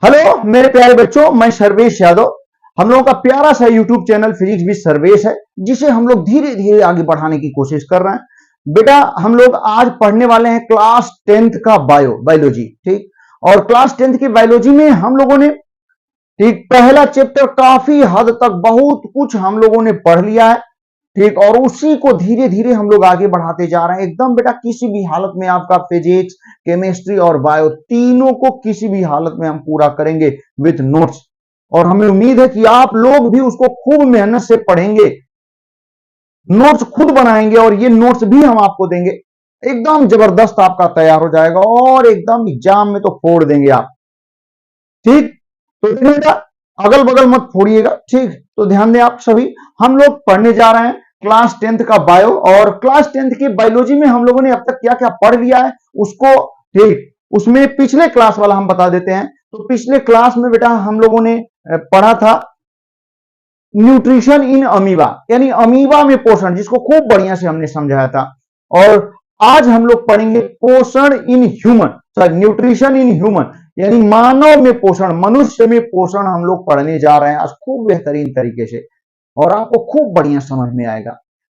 Hello मेरे प्यारे बच्चों, मैं सर्वेश यादव। हम लोगों का प्यारा सा YouTube channel physics with Sarvesh है, जिसे हम लोग धीरे धीरे आगे बढ़ाने की कोशिश कर रहे हैं। बेटा, हम लोग आज पढ़ने वाले हैं क्लास 10th का बायोलॉजी। ठीक, और क्लास 10th की बायोलॉजी में हम लोगों ने ठीक पहला चैप्टर काफी हद तक बहुत कुछ हम लोगों ने पढ़ लिया है। ठीक, और उसी को धीरे धीरे हम लोग आगे बढ़ाते जा रहे हैं। एकदम बेटा किसी भी हालत में आपका फिजिक्स, केमिस्ट्री और बायो तीनों को किसी भी हालत में हम पूरा करेंगे विथ नोट्स। और हमें उम्मीद है कि आप लोग भी उसको खूब मेहनत से पढ़ेंगे, नोट्स खुद बनाएंगे और ये नोट्स भी हम आपको देंगे। एकदम जबरदस्त आपका तैयार हो जाएगा और एकदम एग्जाम में तो फोड़ देंगे आप। ठीक, तो बेटा अगल बगल मत फोड़िएगा। ठीक, तो ध्यान दें आप सभी, हम लोग पढ़ने जा रहे हैं क्लास 10th का बायो। और क्लास 10th की बायोलॉजी में हम लोगों ने अब तक क्या क्या पढ़ लिया है उसको, ठीक, उसमें पिछले क्लास वाला हम बता देते हैं। तो पिछले क्लास में बेटा हम लोगों ने पढ़ा था न्यूट्रिशन इन अमीबा, यानी अमीबा में पोषण, जिसको खूब बढ़िया से हमने समझाया था। और आज हम लोग पढ़ेंगे पोषण in human, sorry nutrition in human, यानी मानव में पोषण, मनुष्य में पोषण हम लोग पढ़ने जा रहे हैं आज खूब बेहतरीन तरीके से, और आपको खूब बढ़िया समझ में आएगा।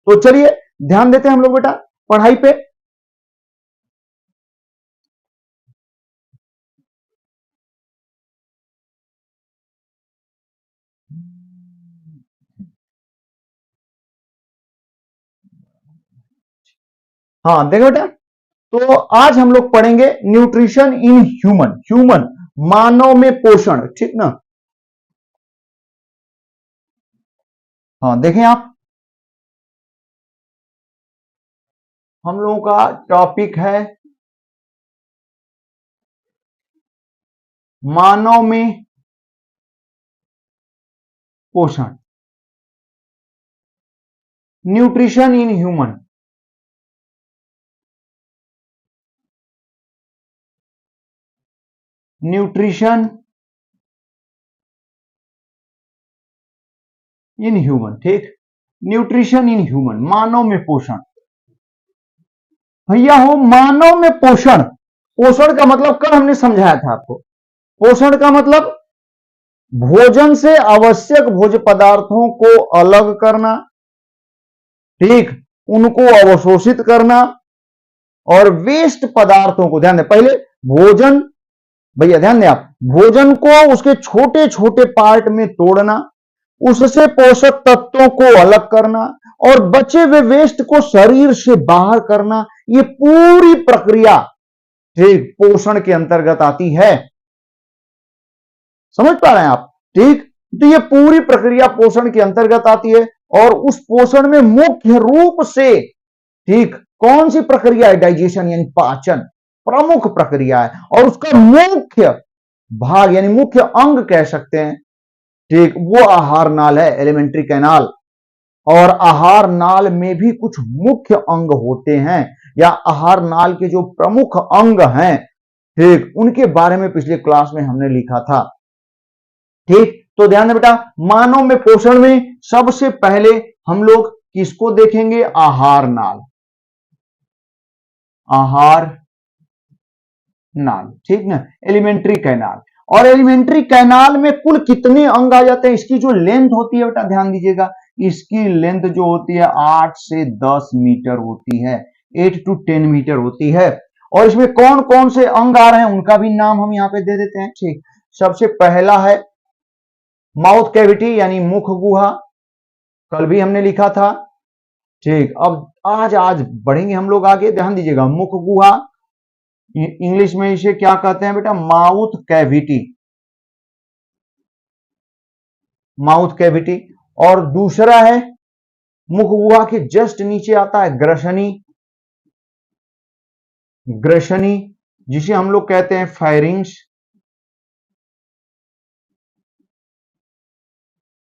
तो चलिए ध्यान देते हैं हम लोग बेटा पढ़ाई पे। हाँ देखो बेटा, तो आज हम लोग पढ़ेंगे न्यूट्रिशन इन ह्यूमन, ह्यूमन मानव में पोषण। ठीक ना, हाँ देखें आप, हम लोगों का टॉपिक है मानव में पोषण, nutrition in human. Nutrition in human, ठीक, न्यूट्रिशन इन ह्यूमन मानव में पोषण। भैया हो मानव में पोषण, पोषण का मतलब कल हमने समझाया था आपको। पोषण का मतलब भोजन से आवश्यक भोज्य पदार्थों को अलग करना, ठीक, उनको अवशोषित करना, और वेस्ट पदार्थों को, ध्यान दें पहले भोजन, भैया ध्यान दें आप, भोजन को उसके छोटे छोटे पार्ट में तोड़ना, उससे पोषक तत्वों को अलग करना और बचे हुए वेस्ट को शरीर से बाहर करना, ये पूरी प्रक्रिया ठीक पोषण के अंतर्गत आती है। समझ पा रहे हैं आप? ठीक, तो ये पूरी प्रक्रिया पोषण के अंतर्गत आती है। और उस पोषण में मुख्य रूप से ठीक कौन सी प्रक्रिया है? डाइजेशन यानी पाचन प्रमुख प्रक्रिया है, और उसका मुख्य भाग यानी मुख्य अंग कह सकते हैं, ठीक, वो आहार नाल है, एलिमेंट्री कैनाल। और आहार नाल में भी कुछ मुख्य अंग होते हैं, या आहार नाल के जो प्रमुख अंग हैं, ठीक, उनके बारे में पिछले क्लास में हमने लिखा था। ठीक, तो ध्यान दें बेटा, मानव में पोषण में सबसे पहले हम लोग किसको देखेंगे? आहार नाल, आहार नाल, ठीक ना, एलिमेंट्री कैनाल। और एलिमेंट्री कैनाल में कुल कितने अंग आ जाते हैं? इसकी जो लेंथ होती है बेटा ध्यान दीजिएगा, इसकी लेंथ जो होती है 8 से 10 मीटर होती है, 8 to 10 मीटर होती है। और इसमें कौन कौन से अंग आ रहे हैं उनका भी नाम हम यहाँ पे दे देते हैं। ठीक, सबसे पहला है माउथ कैविटी यानी मुख गुहा, कल भी हमने लिखा था। ठीक, अब आज बढ़ेंगे हम लोग आगे, ध्यान दीजिएगा, मुख गुहा, इंग्लिश में इसे क्या कहते हैं बेटा? Mouth cavity, mouth cavity. और दूसरा है मुख गुहा के जस्ट नीचे आता है ग्रसनी, ग्रसनी जिसे हम लोग कहते हैं फायरिंग्स,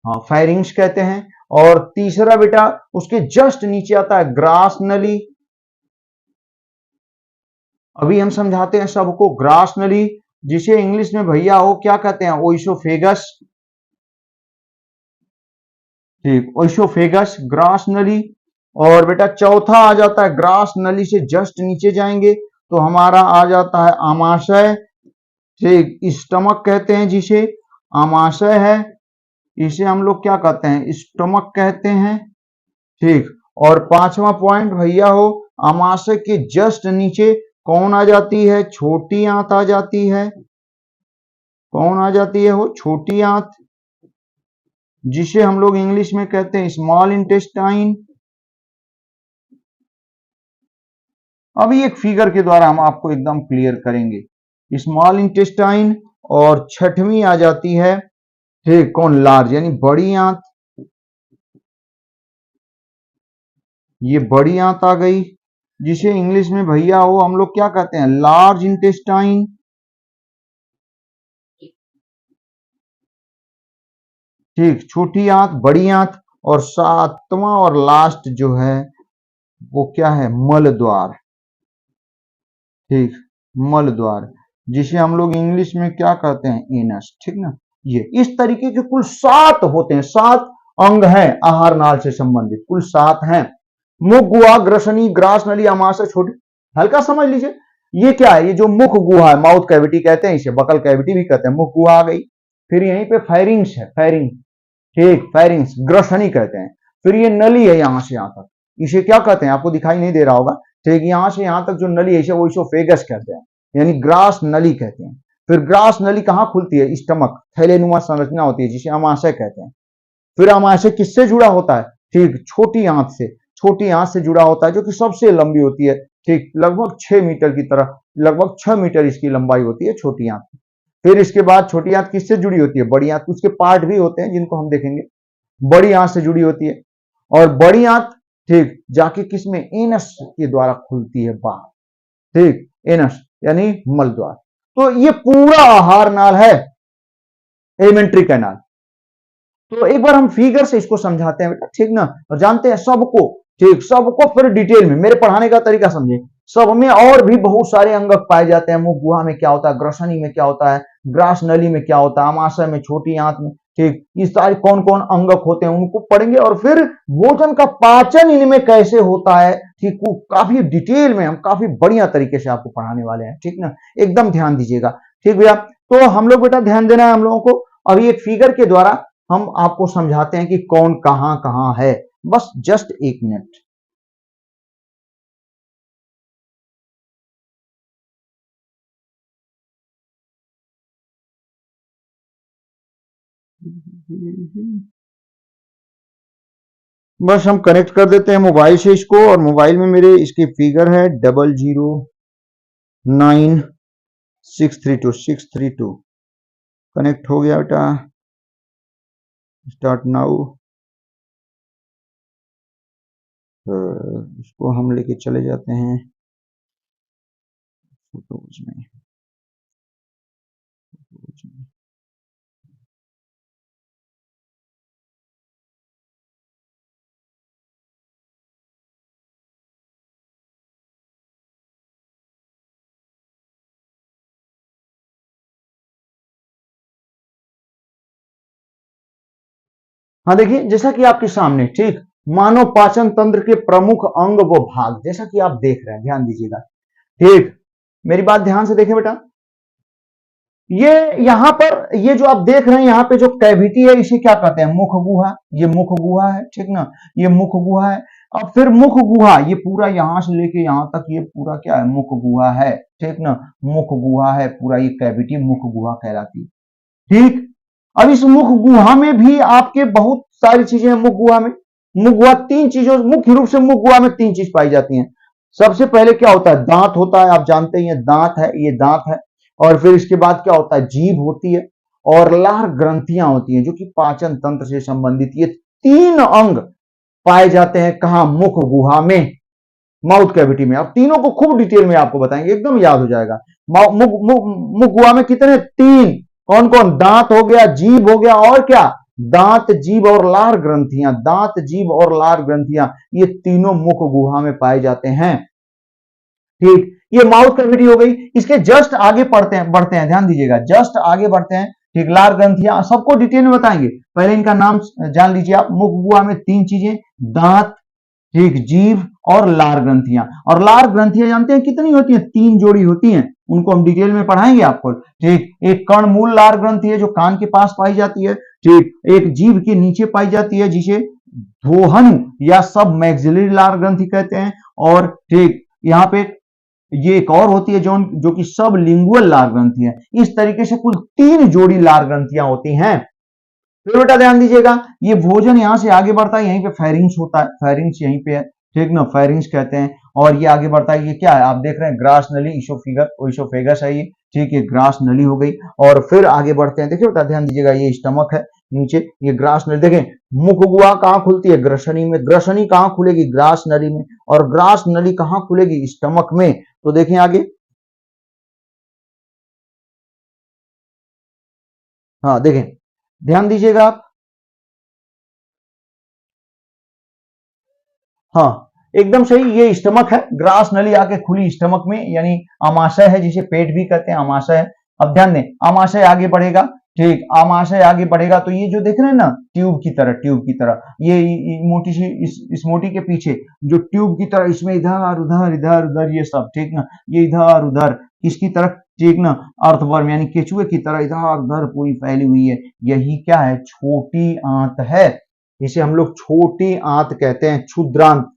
हाँ फायरिंग्स कहते हैं। और तीसरा बेटा उसके जस्ट नीचे आता है ग्रास नली, अभी हम समझाते हैं सबको, ग्रास नली जिसे इंग्लिश में भैया हो क्या कहते हैं? ओइसोफेगस, ठीक, ओइसोफेगस, ग्रास नली। और बेटा चौथा आ जाता है, ग्रास नली से जस्ट नीचे जाएंगे तो हमारा आ जाता है आमाशय, ठीक, स्टमक कहते हैं जिसे, आमाशय है, इसे हम लोग क्या कहते हैं, स्टमक कहते हैं। ठीक, और पांचवा पॉइंट भैया हो, आमाशय के जस्ट नीचे कौन आ जाती है, छोटी आंत आ जाती है। कौन आ जाती है, वो छोटी आंत, जिसे हम लोग इंग्लिश में कहते हैं स्मॉल इंटेस्टाइन। अभी एक फिगर के द्वारा हम आपको एकदम क्लियर करेंगे। स्मॉल इंटेस्टाइन, और छठवीं आ जाती है, ठीक, कौन, लार्ज, यानी बड़ी आंत। ये बड़ी आंत आ गई, जिसे इंग्लिश में भैया हो हम लोग क्या कहते हैं, लार्ज इंटेस्टाइन। ठीक, छोटी आंत, बड़ी आंत, और सातवां और लास्ट जो है वो क्या है, मल द्वार। ठीक, मल द्वार, जिसे हम लोग इंग्लिश में क्या कहते हैं, एनस। ठीक ना, ये इस तरीके के कुल 7 होते हैं, 7 अंग हैं आहार नाल से संबंधित, कुल 7 हैं। मुख गुहा, ग्रसनी, ग्रास नली, आमाशय, छोटी, हल्का समझ लीजिए। ये क्या है, ये जो मुख गुहा है, माउथ कैविटी कहते हैं इसे, बकल कैविटी भी कहते हैं, मुख गुहा आ गई। फिर यहीं पे फेरिंग्स है, फेरिंग, ठीक, फेरिंग्स, ग्रसनी कहते हैं। फिर ये नली है, यहां से यहां तक, इसे क्या कहते हैं, आपको दिखाई नहीं दे रहा होगा। ठीक, यहां से यहां तक जो नली है इसे वो इसोफेगस कहते हैं, यानी ग्रास नली कहते हैं। फिर ग्रास नली कहां खुलती है, स्टमक, थैलेनुमा संरचना होती है जिसे अमाशय कहते हैं। फिर अमाशय किससे जुड़ा होता है, ठीक, छोटी आंत से, छोटी आंत से जुड़ा होता है, जो कि सबसे लंबी होती है। ठीक, लगभग 6 मीटर की तरह, लगभग 6 मीटर इसकी लंबाई होती है छोटी आंत। फिर इसके बाद छोटी आंत किससे जुड़ी होती है, बड़ी आंत, उसके पार्ट भी होते हैं जिनको हम देखेंगे। बड़ी आंत से जुड़ी होती है, और बड़ी आंत, ठीक, जाके किसमें, एनस के द्वारा खुलती है बाहर। ठीक, एनस यानी मल द्वार। तो ये पूरा आहार नाल है, एलिमेंट्री कैनाल। तो एक बार हम फिगर से इसको समझाते हैं बेटा, ठीक ना, और जानते हैं सबको, ठीक, सबको फिर डिटेल में, मेरे पढ़ाने का तरीका समझे। सब में और भी बहुत सारे अंगक पाए जाते हैं, मुख गुहा में क्या होता है, ग्रसनी में क्या होता है, ग्रास नली में क्या होता है, आमाशय में, छोटी आंत में, ठीक, इस सारे कौन कौन अंगक होते हैं उनको पढ़ेंगे। और फिर भोजन का पाचन इनमें कैसे होता है, ठीक, वो काफी डिटेल में हम काफी बढ़िया तरीके से आपको पढ़ाने वाले हैं, ठीक ना, एकदम ध्यान दीजिएगा। ठीक भैया, तो हम लोग बेटा ध्यान देना है हम लोगों को। अभी एक फिगर के द्वारा हम आपको समझाते हैं कि कौन कहां कहां है, बस जस्ट 1 मिनट। बस हम कनेक्ट कर देते हैं मोबाइल से इसको, और मोबाइल में मेरे इसकी फिगर है 009632 कनेक्ट हो गया बेटा, स्टार्ट नाउ। इसको हम लेके चले जाते हैं फोटोज में। हाँ देखिए, जैसा कि आपके सामने, ठीक, मानव पाचन तंत्र के प्रमुख अंग व भाग, जैसा कि आप देख रहे हैं, ध्यान दीजिएगा। ठीक, मेरी बात ध्यान से देखें बेटा। ये यहां पर, ये जो आप देख रहे हैं यहां पे जो कैविटी है इसे क्या कहते हैं, मुख गुहा। ये मुख गुहा है, ठीक ना, ये मुख गुहा है। अब फिर मुख गुहा, ये पूरा यहां से लेके यहां तक ये पूरा क्या है, मुख गुहा है, ठीक ना, मुख गुहा है पूरा, ये कैविटी मुख गुहा कहलाती है। ठीक, अब इस मुख गुहा में भी आपके बहुत सारी चीजें हैं। मुख गुहा में, मुख गुहा 3 चीजों, मुख्य रूप से मुख गुहा में 3 चीज पाई जाती हैं। सबसे पहले क्या होता है, दांत होता है, आप जानते हैं, दांत है, ये दांत है। और फिर इसके बाद क्या होता है, जीभ होती है, और लार ग्रंथियां होती हैं जो कि पाचन तंत्र से संबंधित। ये 3 अंग पाए जाते हैं कहां, मुख गुहा में, माउथ कैविटी में। अब तीनों को खूब डिटेल में आपको बताएंगे, एकदम याद हो जाएगा। मुख गुहा में कितने, 3, कौन कौन, दांत हो गया, जीभ हो गया, और क्या, दांत, जीभ और लार ग्रंथियां, दांत, जीभ और लार ग्रंथियां, ये तीनों मुख गुहा में पाए जाते हैं। ठीक, ये माउथ कैविटी हो गई। इसके जस्ट आगे बढ़ते हैं, ध्यान दीजिएगा, जस्ट आगे बढ़ते हैं। ठीक, लार ग्रंथियां सबको डिटेल में बताएंगे, पहले इनका नाम जान लीजिए आप। मुख गुहा में 3 चीजें, दांत, ठीक, जीभ और लार ग्रंथियां। और लार ग्रंथियां जानते हैं कितनी होती हैं, 3 जोड़ी होती हैं। उनको हम डिटेल में पढ़ाएंगे आपको। ठीक, एक कर्णमूल लार ग्रंथि है जो कान के पास पाई जाती है। ठीक, एक जीभ के नीचे पाई जाती है जिसे धोहनु या सब मैक्सिलरी लार ग्रंथि कहते हैं। और ठीक, यहाँ पे ये एक और होती है जो कि सब लिंगुअल लार ग्रंथि है। इस तरीके से कुल 3 जोड़ी लार ग्रंथियां होती हैं। फिर बेटा ध्यान दीजिएगा, ये भोजन यहां से आगे बढ़ता है, यहीं पे फेरिंग्स होता है, फेरिंग्स यहीं पे है, ठीक ना, फेरिंग्स कहते हैं। और ये आगे बढ़ता है, ये क्या है आप देख रहे हैं, ग्रास नली, इसोफेगस है ये। ठीक है, ग्रास नली हो गई। और फिर आगे बढ़ते हैं, देखिए बेटा ध्यान दीजिएगा, ये स्टमक है नीचे, ये ग्रास नली। देखें मुख गुहा कहां खुलती है, ग्रसनी में। ग्रसनी कहां खुलेगी, ग्रास नली में। और ग्रास नली कहां खुलेगी, स्टमक में। तो देखें आगे, हाँ देखें, ध्यान दीजिएगा आप, हाँ एकदम सही, ये स्टमक है, ग्रास नली आके खुली स्टमक में, यानी आमाशय है, जिसे पेट भी कहते हैं, आमाशय है। अब ध्यान दें, आमाशय आगे बढ़ेगा। ठीक, आमाशय आगे बढ़ेगा तो ये जो देख रहे हैं ना, ट्यूब की तरह, ट्यूब की तरह, ये मोटी सी, इस मोटी के पीछे जो ट्यूब की तरह, इसमें इधर उधर इधर उधर ये सब, ठीक ना, ये इधर उधर किसकी तरफ, ठीक ना, अर्थवर्म यानी केचुए की तरह इधर उधर पूरी फैली हुई है। यही क्या है, छोटी आंत है। इसे हम लोग छोटी आंत कहते हैं, क्षुद्रांत।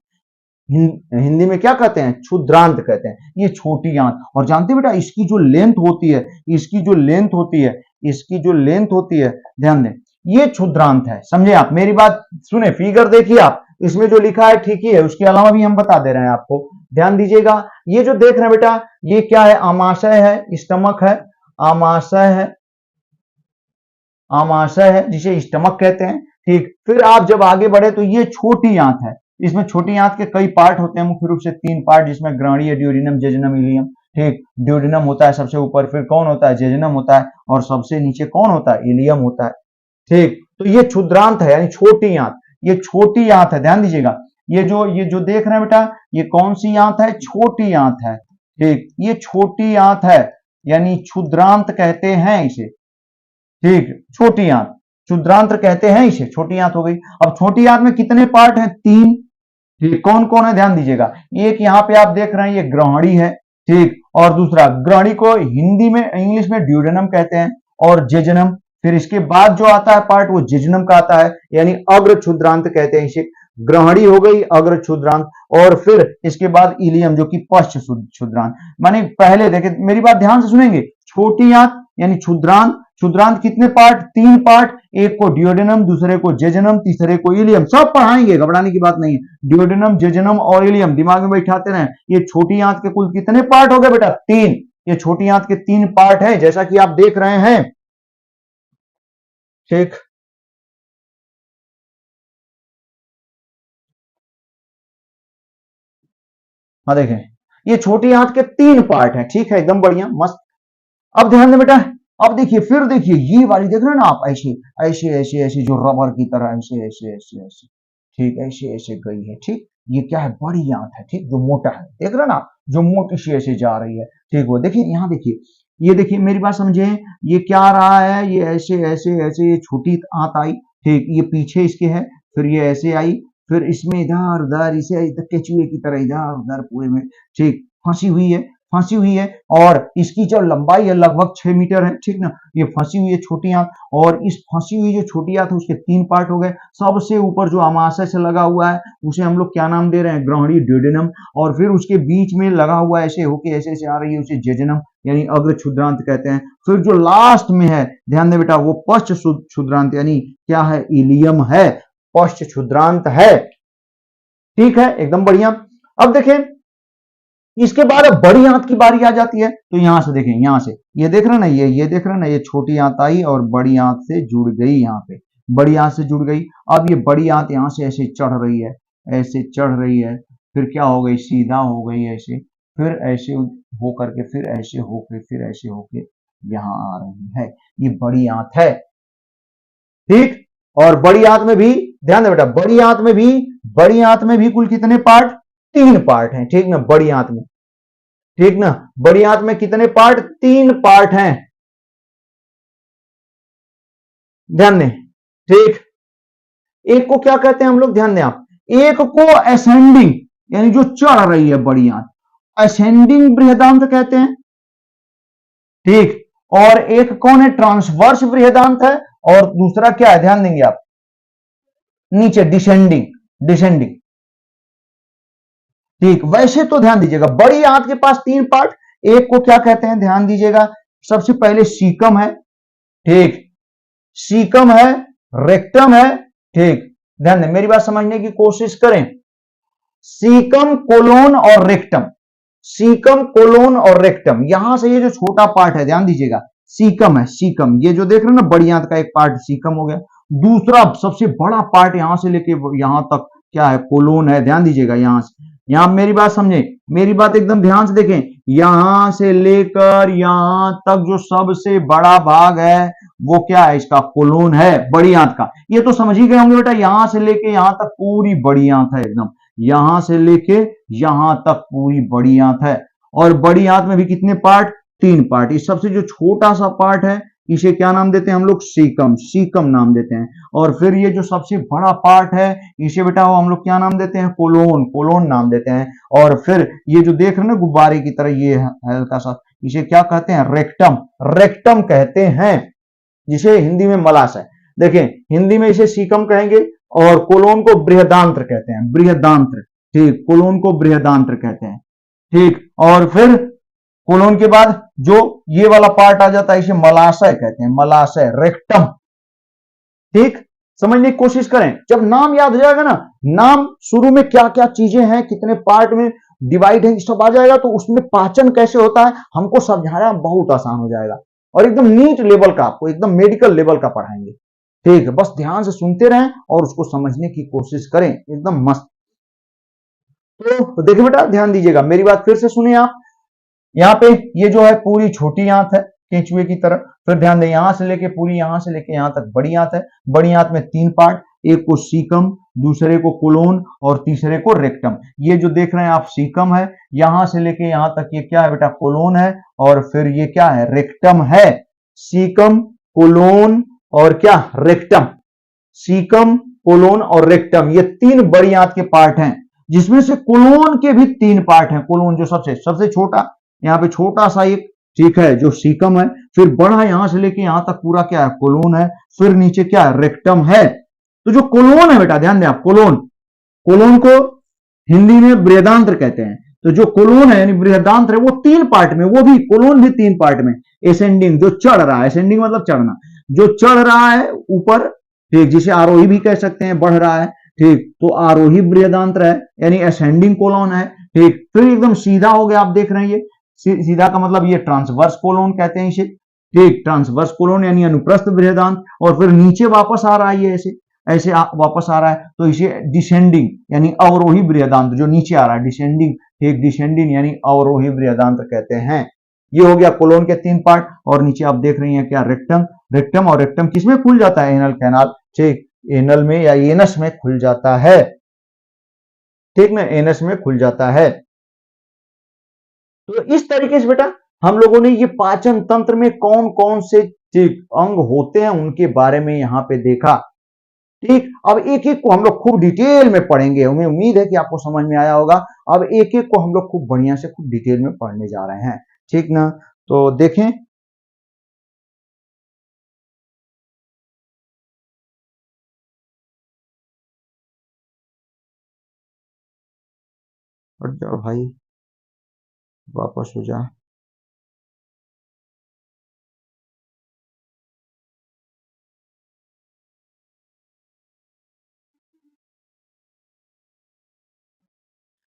हिंदी में क्या कहते हैं, क्षुद्रांत कहते हैं, ये छोटी आंत। और जानते बेटा, इसकी जो लेंथ होती है, इसकी जो लेंथ होती है, इसकी जो लेंथ होती है, ध्यान दें, ये क्षुद्रांत है। समझे आप, मेरी बात सुने, फिगर देखिए आप, इसमें जो लिखा है ठीक ही है, उसके अलावा भी हम बता दे रहे हैं आपको। ध्यान दीजिएगा, ये जो देख रहे हैं बेटा, ये क्या है, आमाशय है, स्टमक है, आमाशय है, आमाशय है जिसे स्टमक कहते हैं। ठीक, फिर आप जब आगे बढ़े तो ये छोटी आंत है। इसमें छोटी आंत के कई पार्ट होते हैं, मुख्य रूप से 3 पार्ट, जिसमें ग्रहणीय, ड्यूोडेनम, जेजुनम, इलियम। ठीक, ड्यूोडेनम होता है सबसे ऊपर, फिर कौन होता है, जेजुनम होता है, और सबसे नीचे कौन होता है, इलियम होता है। ठीक, तो ये क्षुद्रांत है, यानी छोटी आंत, ये छोटी आंत है। ध्यान दीजिएगा, ये जो देख रहे हैं बेटा, ये कौन सी आंत है, छोटी आंत है। ठीक, ये छोटी आंत है, यानी क्षुद्रांत कहते हैं इसे। ठीक, छोटी आंत, क्षुद्रांत कहते हैं इसे, छोटी आंत हो गई। अब छोटी आंत में कितने पार्ट हैं, 3। ठीक, कौन कौन है, ध्यान दीजिएगा, एक यहाँ पे आप देख रहे हैं, ये ग्रहणी है। ठीक, और दूसरा, ग्रहणी को हिंदी में, इंग्लिश में ड्यूडेनम कहते हैं, और जेजुनम। फिर इसके बाद जो आता है पार्ट, वो जेजुनम का आता है, यानी अग्र क्षुद्रांत कहते हैं इसे। ग्रहणी हो गई, अग्र क्षुद्रांत। और फिर इसके बाद इलियम, जो कि पश्च क्षुद्रांत। माने पहले देखे, मेरी बात ध्यान से सुनेंगे, छोटी आंत यानी क्षुद्रांत। क्षुद्रांत कितने पार्ट, 3 पार्ट, एक को ड्यूोडेनम, दूसरे को जेजुनम, तीसरे को इलियम। सब पढ़ाएंगे, घबराने की बात नहीं है। ड्यूोडेनम, जेजुनम और इलियम दिमाग में बैठाते रहे। ये छोटी आंत के कुल कितने पार्ट हो गए बेटा, 3। ये छोटी आंत के 3 पार्ट है, जैसा कि आप देख रहे हैं। ठीक, हाँ देखें, ये छोटी आंत के 3 पार्ट है। ठीक है, एकदम बढ़िया, मस्त। अब ध्यान दें बेटा, अब देखिए, फिर देखिए, ये वाली देख रहे हैं ना आप, ऐसे ऐसे ऐसे ऐसे, जो रबर की तरह ऐसे ऐसे ऐसे ऐसे, ठीक, ऐसे ऐसे गई है। ठीक, ये क्या है, बड़ी आंत है। ठीक, जो मोटा है, देख रहे हैं ना, जो मोटी से ऐसे जा रही है। ठीक, वो देखिए, यहाँ देखिए, ये देखिए, मेरी बात समझे, ये क्या आ रहा है, ये ऐसे ऐसे ऐसे, ये छोटी आंत आई। ठीक, ये पीछे इसके है, फिर ये ऐसे आई, फिर इसमें इधर उधर, इसे केचुए की तरह इधर उधर पूरे में, ठीक, फंसी हुई है, फंसी हुई है। और इसकी जो लंबाई है लगभग 6 मीटर है। ठीक ना, ये फंसी हुई है छोटी आंत, और इस फंसी हुई जो छोटी आंत है, उसके 3 पार्ट हो गए। सबसे ऊपर जो आमाशय से लगा हुआ है, उसे हम लोग क्या नाम दे रहे हैं, ग्रहणी, ड्यूोडेनम। और फिर उसके बीच में लगा हुआ ऐसे होके ऐसे ऐसे आ रही है, उसे जेजुनम यानी अग्र क्षुद्रांत कहते हैं। फिर जो लास्ट में है, ध्यान दे बेटा, वो पश्च क्षुद्रांत यानी क्या है, इलियम है, पश्च क्षुद्रांत है। ठीक है, एकदम बढ़िया। अब देखें, इसके बाद अब बड़ी आंत की बारी आ जाती है। तो यहां से देखें, यहां से ये देख रहे हैं ना, ये देख रहे हैं ना, ये छोटी आंत आई और बड़ी आंत से जुड़ गई। यहाँ पे बड़ी आंत से जुड़ गई। अब ये बड़ी आंत यहां से ऐसे चढ़ रही है, ऐसे चढ़ रही है, फिर क्या हो गई, सीधा हो गई ऐसे, फिर ऐसे हो करके, फिर ऐसे होके, फिर ऐसे होके यहाँ आ रही है। ये बड़ी आंत है। ठीक, और बड़ी आंत में भी ध्यान दे बेटा, बड़ी आंत में भी कुल कितने पार्ट, 3 पार्ट हैं। ठीक ना, बड़ी आंत में, ठीक ना, बड़ी आंत में कितने पार्ट, 3 पार्ट हैं। ध्यान दें। ठीक, एक को क्या कहते हैं हम लोग, ध्यान दें आप, एक को असेंडिंग यानी जो चढ़ रही है बड़ी आंत, असेंडिंग बृहदांत कहते हैं। ठीक। और एक कौन है, ट्रांसवर्स बृहदांत है, और दूसरा क्या है, ध्यान देंगे आप, नीचे डिसेंडिंग, डिसेंडिंग। ठीक, वैसे तो ध्यान दीजिएगा बड़ी आंत के पास तीन पार्ट, एक को क्या कहते हैं, ध्यान दीजिएगा, सबसे पहले सीकम है, ठीक, सीकम है, रेक्टम है, ठीक। ध्यान दें, मेरी बात समझने की कोशिश करें। सीकम, कोलोन और रेक्टम, सीकम, कोलोन और रेक्टम, यहां से ये जो छोटा पार्ट है, ध्यान दीजिएगा, सीकम है, सीकम, ये जो देख रहे हैं ना बड़ी आंत का एक पार्ट सीकम हो गया। दूसरा सबसे बड़ा पार्ट यहां से लेके यहां तक क्या है, कोलोन है, ध्यान दीजिएगा, यहां से, यहां मेरी बात समझे, मेरी बात एकदम ध्यान से देखें, यहां से लेकर यहां तक जो सबसे बड़ा भाग है वो क्या है, इसका कोलोन है, बड़ी आंत का। ये तो समझ ही गए होंगे बेटा, यहां से लेके यहां तक पूरी बड़ी आंत है एकदम, यहां से लेके यहां तक पूरी बड़ी आंत है। और बड़ी आंत में भी कितने पार्ट, तीन पार्ट। इस सबसे जो छोटा सा पार्ट है इसे क्या नाम देते हैं हम लोग, सीकम, सीकम नाम देते हैं। और फिर ये जो सबसे बड़ा पार्ट है इसे बेटा वो हम लोग क्या नाम देते हैं, कोलोन, कोलोन नाम देते हैं। और फिर ये जो देख रहे हैं ना गुब्बारे की तरह ये हल्का सा, इसे क्या कहते हैं, रेक्टम, रेक्टम कहते हैं, जिसे हिंदी में मलाशय। देखें, हिंदी में इसे सीकम कहेंगे, और कोलोन को बृहदांत्र कहते हैं, बृहदांत्र, ठीक, कोलोन को बृहदांत्र कहते हैं, ठीक। और फिर कोलोन के बाद जो ये वाला पार्ट आ जाता है इसे मलाशय कहते हैं, मलाशय, रेक्टम, ठीक। समझने की कोशिश करें, जब नाम याद हो जाएगा ना, नाम शुरू में क्या क्या चीजें हैं, कितने पार्ट में डिवाइड है, सब आ जाएगा, तो उसमें पाचन कैसे होता है हमको समझाना बहुत आसान हो जाएगा, और एकदम नीट लेवल का, आपको एकदम मेडिकल लेवल का पढ़ाएंगे, ठीक है। बस ध्यान से सुनते रहें और उसको समझने की कोशिश करें, एकदम मस्त। तो देखिए बेटा, ध्यान दीजिएगा, मेरी बात फिर से सुनिए आप। यहाँ पे ये जो है पूरी छोटी आंत है केंचुए की तरह। फिर ध्यान दें, यहां से लेके पूरी, यहां से लेके यहां तक बड़ी आंत है। बड़ी आंत में तीन पार्ट, एक को सीकम, दूसरे को कोलोन और तीसरे को रेक्टम। ये जो देख रहे हैं आप सीकम है, यहां से लेके यहां तक ये क्या है बेटा, कोलोन है, और फिर ये क्या है, रेक्टम है। सीकम, कोलोन और क्या, रेक्टम, सीकम, कोलोन और रेक्टम, ये तीन बड़ी आंत के पार्ट हैं, जिसमें से कोलोन के भी तीन पार्ट हैं। कोलोन जो सबसे सबसे छोटा, यहाँ पे छोटा सा एक, ठीक है, जो सीकम है, फिर बड़ा यहां से लेके यहां तक पूरा क्या है, कोलोन है, फिर नीचे क्या है, रेक्टम है। तो जो कोलोन है बेटा, ध्यान दें आप, कोलोन, कोलोन को हिंदी में बृहदांत्र कहते हैं। तो जो कोलोन है यानी बृहदांत्र है वो तीन पार्ट में, वो भी कोलोन भी तीन पार्ट में, एसेंडिंग, जो चढ़ रहा है, एसेंडिंग मतलब चढ़ना, जो चढ़ रहा है ऊपर, ठीक, जिसे आरोही भी कह सकते हैं, बढ़ रहा है, ठीक, तो आरोही बृहदांत्र है, यानी असेंडिंग कोलोन है, ठीक। फिर एकदम सीधा हो गया, आप देख रहे हैं ये सीधा का मतलब ये ट्रांसवर्स कोलोन कहते हैं इसे, ठीक, ट्रांसवर्स कोलोन यानी अनुप्रस्थ बृहदांत। और फिर नीचे वापस आ रहा है ये ऐसे, ऐसे वापस आ रहा है, तो इसे डिसेंडिंग यानी अवरोही बृहदांत, जो नीचे आ रहा है डिसेंडिंग, ठीक, डिसेंडिंग यानी अवरोही बृहदांत कहते हैं। ये हो गया कोलोन के तीन पार्ट। और नीचे आप देख रही हैं क्या, रेक्टम, रेक्टम, और रेक्टम किसमें खुल जाता है, एनल कैनाल, ठीक, एनल में या एनस में खुल जाता है, ठीक ना, एनस में खुल जाता है। तो इस तरीके से बेटा हम लोगों ने ये पाचन तंत्र में कौन कौन से अंग होते हैं उनके बारे में यहां पे देखा, ठीक। अब एक एक को हम लोग खूब डिटेल में पढ़ेंगे, हमें उम्मीद है कि आपको समझ में आया होगा। अब एक एक को हम लोग खूब बढ़िया से खूब डिटेल में पढ़ने जा रहे हैं, ठीक ना। तो देखें, हट जाओ भाई, वापस हो जा।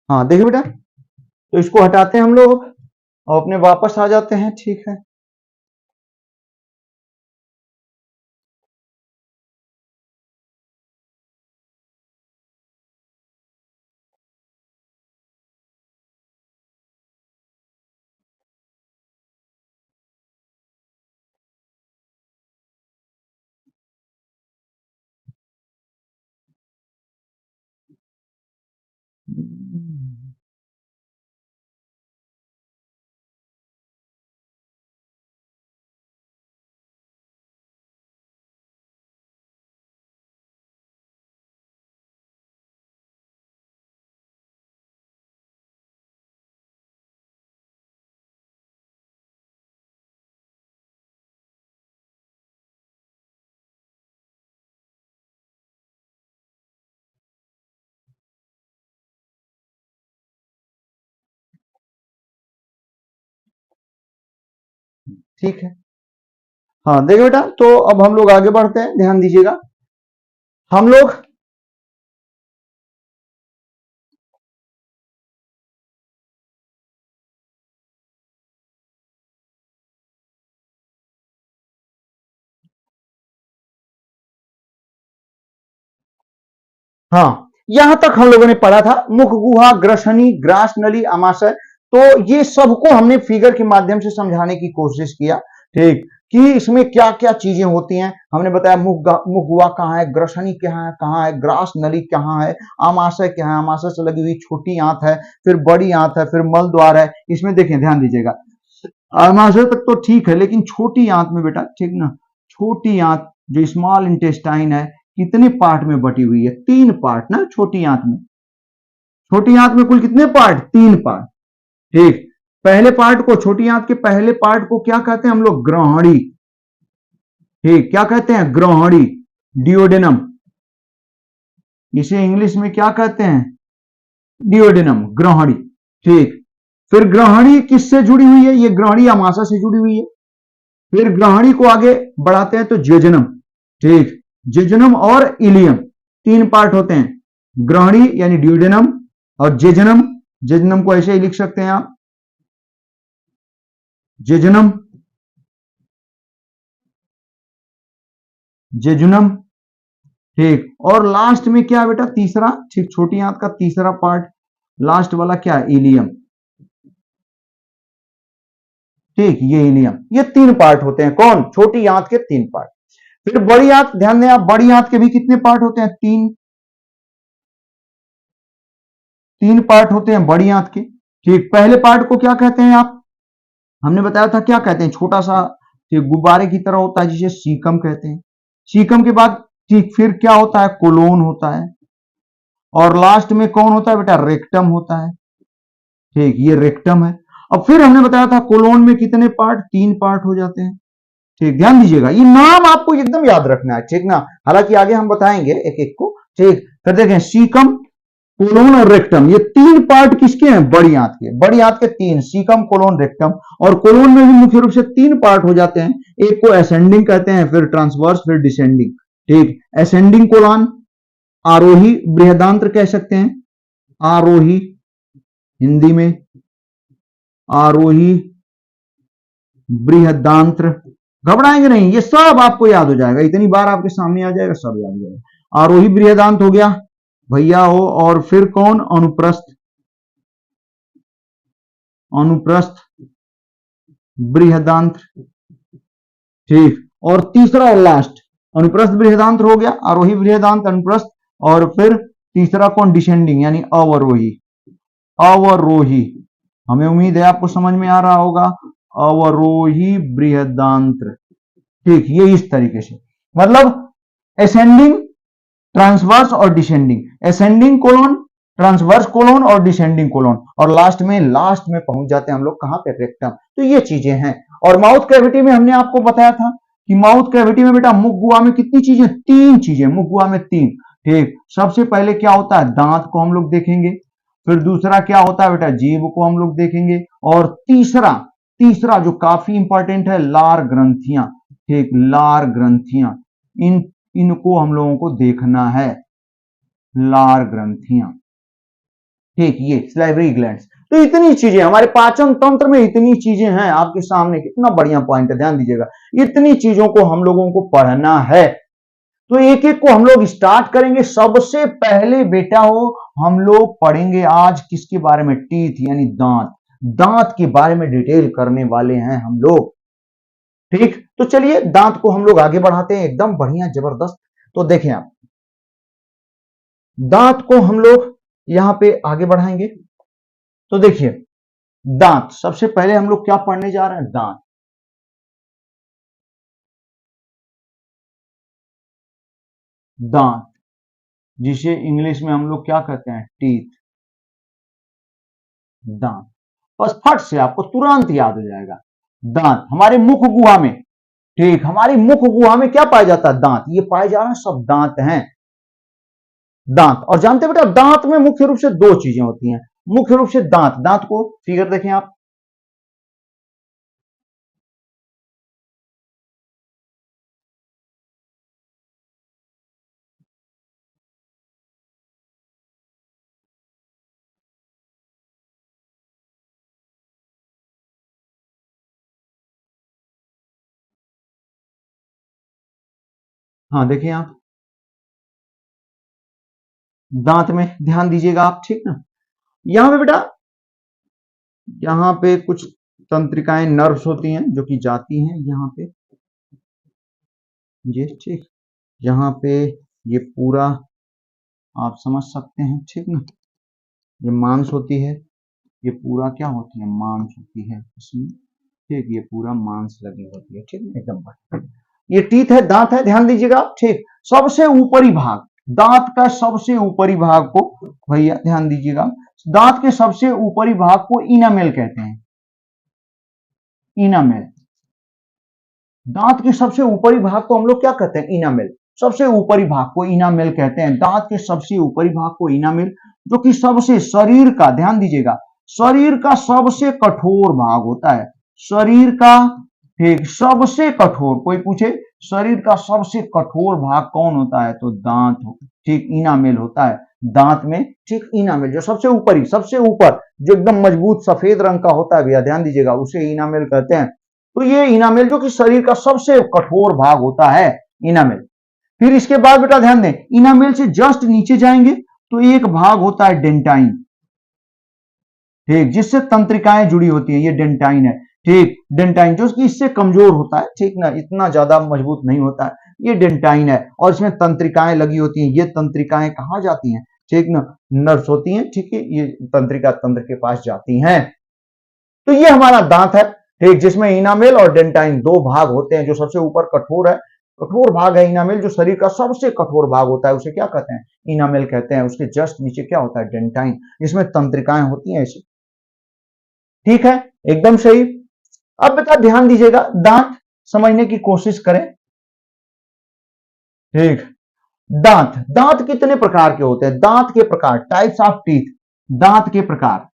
हाँ देखिए बेटा, तो इसको हटाते हैं हम लोग और अपने वापस आ जाते हैं, ठीक है। ठीक है। हाँ देखो बेटा, तो अब हम लोग आगे बढ़ते हैं, ध्यान दीजिएगा। हम लोग हाँ यहां तक हम लोगों ने पढ़ा था, मुख गुहा, ग्रसनी, ग्रास नली, आमाशय। तो ये सबको हमने फिगर के माध्यम से समझाने की कोशिश किया, ठीक, कि इसमें क्या क्या चीजें होती हैं। हमने बताया मुख गुहा कहाँ है, ग्रसनी कहाँ है, ग्रास नली कहाँ है, आमाशय क्या है, आमाशय से लगी हुई छोटी आंत है, फिर बड़ी आंत है, फिर मल द्वार है। इसमें देखें, ध्यान दीजिएगा, आमाशय तक तो ठीक है, लेकिन छोटी आंत में बेटा, ठीक ना, छोटी आंत जो स्मॉल इंटेस्टाइन है, कितने पार्ट में बटी हुई है? 3 पार्ट ना छोटी आंत में। छोटी आंत में कुल कितने पार्ट? 3 पार्ट, ठीक। पहले पार्ट को, छोटी आंत के पहले पार्ट को क्या कहते हैं हम लोग? ग्रहणी, ठीक, क्या कहते हैं? ग्रहणी, डिओडेनम। इसे इंग्लिश में क्या कहते हैं? डिओडेनम, ग्रहणी, ठीक। फिर ग्रहणी किससे जुड़ी हुई है? ये ग्रहणी आमाशय से जुड़ी हुई है। फिर ग्रहणी को आगे बढ़ाते हैं तो जेजनम, ठीक, जेजनम और इलियम, 3 पार्ट होते हैं। ग्रहणी यानी ड्यूडेनम और जेजनम, जेजनम को ऐसे ही लिख सकते हैं आप, जेजनम, जेजुनम, ठीक। और लास्ट में क्या है बेटा? तीसरा, ठीक, छोटी आंत का तीसरा पार्ट, लास्ट वाला क्या है? इलियम, ठीक, ये इलियम। ये 3 पार्ट होते हैं, कौन? छोटी आंत के 3 पार्ट। फिर बड़ी आंत, ध्यान दें आप, बड़ी आंत के भी कितने पार्ट होते हैं? 3 पार्ट होते हैं बड़ी आंत के, ठीक। पहले पार्ट को क्या कहते हैं आप? हमने बताया था, क्या कहते हैं? छोटा सा, ठीक, गुब्बारे की तरह होता है, जिसे सीकम कहते हैं। सीकम के बाद, ठीक, फिर क्या होता है? कोलोन होता है। और लास्ट में कौन होता है बेटा? रेक्टम होता है, ठीक, ये रेक्टम है। अब फिर हमने बताया था, कोलोन में कितने पार्ट? 3 पार्ट हो जाते हैं, ठीक। ध्यान दीजिएगा, ये नाम आपको एकदम याद रखना है, ठीक ना, हालांकि आगे हम बताएंगे एक एक को, ठीक। फिर देखें, सीकम, कोलोन और रेक्टम, ये 3 पार्ट किसके हैं? बड़ी आंत के। बड़ी आंत के 3, सीकम, कोलोन, रेक्टम। और कोलोन में भी मुख्य रूप से 3 पार्ट हो जाते हैं, एक को असेंडिंग कहते हैं, फिर ट्रांसवर्स, फिर डिसेंडिंग, ठीक। असेंडिंग कोलन, आरोही बृहदांत्र कह सकते हैं, आरोही, हिंदी में आरोही बृहदांत्र। घबराएंगे नहीं, ये सब आपको याद हो जाएगा, इतनी बार आपके सामने आ जाएगा, सब याद हो जाएगा। आरोही बृहदांत हो गया भैया हो, और फिर कौन? अनुप्रस्थ, अनुप्रस्थ बृहदांत्र, ठीक। और तीसरा और लास्ट, अनुप्रस्थ बृहदांत्र हो गया, आरोही बृहदांत, अनुप्रस्थ। और फिर तीसरा कौन? डिसेंडिंग यानी अवरोही, अवरोही। हमें उम्मीद है आपको समझ में आ रहा होगा, अवरोही बृहदांत्र, ठीक। ये इस तरीके से, मतलब असेंडिंग, ट्रांसवर्स और descending, ascending colon, transverse colon और डिसेंडिंग कोलोन, और लास्ट में पहुंच जाते हैं हम लोग कहां पे? रेक्टम। तो ये चीजें हैं। और माउथ कैविटी में हमने आपको बताया था कि माउथ कैविटी में बेटा, मुख गुहा में कितनी चीजें? 3 चीजें, मुख गुहा में 3, ठीक। सबसे पहले क्या होता है? दांत को हम लोग देखेंगे। फिर दूसरा क्या होता है बेटा? जीभ को हम लोग देखेंगे। और तीसरा, तीसरा जो काफी इंपॉर्टेंट है, लार ग्रंथियां, ठीक, लार ग्रंथियां, इन इनको हम लोगों को देखना है, लार ग्रंथियां, ठीक, ये सलाइवरी ग्लैंड्स। तो इतनी चीजें हमारे पाचन तंत्र में, इतनी चीजें हैं आपके सामने, कितना बढ़िया पॉइंट है, ध्यान दीजिएगा। इतनी चीजों को हम लोगों को पढ़ना है, तो एक एक को हम लोग स्टार्ट करेंगे। सबसे पहले बेटा हो, हम लोग पढ़ेंगे आज किसके बारे में? टीथ यानी दांत, दांत के बारे में डिटेल करने वाले हैं हम लोग, ठीक। तो चलिए दांत को हम लोग आगे बढ़ाते हैं, एकदम बढ़िया जबरदस्त। तो देखें आप, दांत को हम लोग यहां पे आगे बढ़ाएंगे। तो देखिए, दांत, सबसे पहले हम लोग क्या पढ़ने जा रहे हैं? दांत, दांत, जिसे इंग्लिश में हम लोग क्या कहते हैं? टीथ, दांत। बस फट से आपको तुरंत याद हो जाएगा। दांत हमारे मुख गुहा में, ठीक, हमारी मुख गुहा में क्या पाया जाता है? दांत। ये पाए जा रहे हैं सब दांत हैं, दांत। और जानते हैं बेटा, दांत में मुख्य रूप से 2 चीजें होती हैं, मुख्य रूप से दांत। दांत को फिगर देखें आप, हाँ देखिए आप दांत में ध्यान दीजिएगा आप, ठीक ना। यहां पे बेटा, यहां पे कुछ तंत्रिकाएं नर्व्स होती हैं जो कि जाती हैं यहां पे, ये ठीक, यहाँ पे ये पूरा आप समझ सकते हैं, ठीक ना। ये मांस होती है, ये पूरा क्या होती है, मांस होती है इसमें, ठीक, ये पूरा मांस लगी होती है, ठीक है, एकदम बढ़िया। ये टीथ है, दांत है, ध्यान दीजिएगा, ठीक। सबसे ऊपरी भाग, दांत का सबसे ऊपरी भाग को, भैया ध्यान दीजिएगा, दांत के सबसे ऊपरी भाग को इनामेल कहते हैं, इनामेल। दांत के सबसे ऊपरी भाग को हम लोग क्या कहते हैं, इनामेल। सबसे ऊपरी भाग को इनामेल कहते हैं, दांत के सबसे ऊपरी भाग को इनामेल, जो कि सबसे शरीर का, ध्यान दीजिएगा, शरीर का सबसे कठोर भाग होता है, शरीर का, ठीक, सबसे कठोर, कोई पूछे शरीर का सबसे कठोर भाग कौन होता है, तो दांत, ठीक, इनामेल होता है दांत में, ठीक, इनामेल जो सबसे ऊपरी, सबसे ऊपर जो एकदम मजबूत सफेद रंग का होता है भैया, ध्यान दीजिएगा, उसे इनामेल कहते हैं। तो ये इनामेल जो कि शरीर का सबसे कठोर भाग होता है, इनामेल। फिर इसके बाद बेटा ध्यान दें, इनामेल से जस्ट नीचे जाएंगे तो एक भाग होता है डेंटाइन, ठीक, जिससे तंत्रिकाएं जुड़ी होती हैं, ये डेंटाइन है, ठीक, डेंटाइन जो कि इससे कमजोर होता है, ठीक ना, इतना ज्यादा मजबूत नहीं होता है, ये डेंटाइन है, और इसमें तंत्रिकाएं लगी होती हैं, ये तंत्रिकाएं कहां जाती हैं, ठीक ना, नर्व्स होती हैं, ठीक है, ये तंत्रिका तंत्र के पास जाती हैं। तो ये हमारा दांत है, ठीक, जिसमें इनामेल और डेंटाइन दो भाग होते हैं, जो सबसे ऊपर कठोर है, कठोर भाग है इनामेल, जो शरीर का सबसे कठोर भाग होता है उसे क्या कहते हैं, इनामेल कहते हैं। उसके जस्ट नीचे क्या होता है, डेंटाइन, जिसमें तंत्रिकाएं होती हैं ऐसी, ठीक है, एकदम सही। अब बेटा ध्यान दीजिएगा, दांत समझने की कोशिश करें, ठीक। दांत, दांत कितने प्रकार के होते हैं, दांत के प्रकार, टाइप्स ऑफ टीथ, दांत के प्रकार,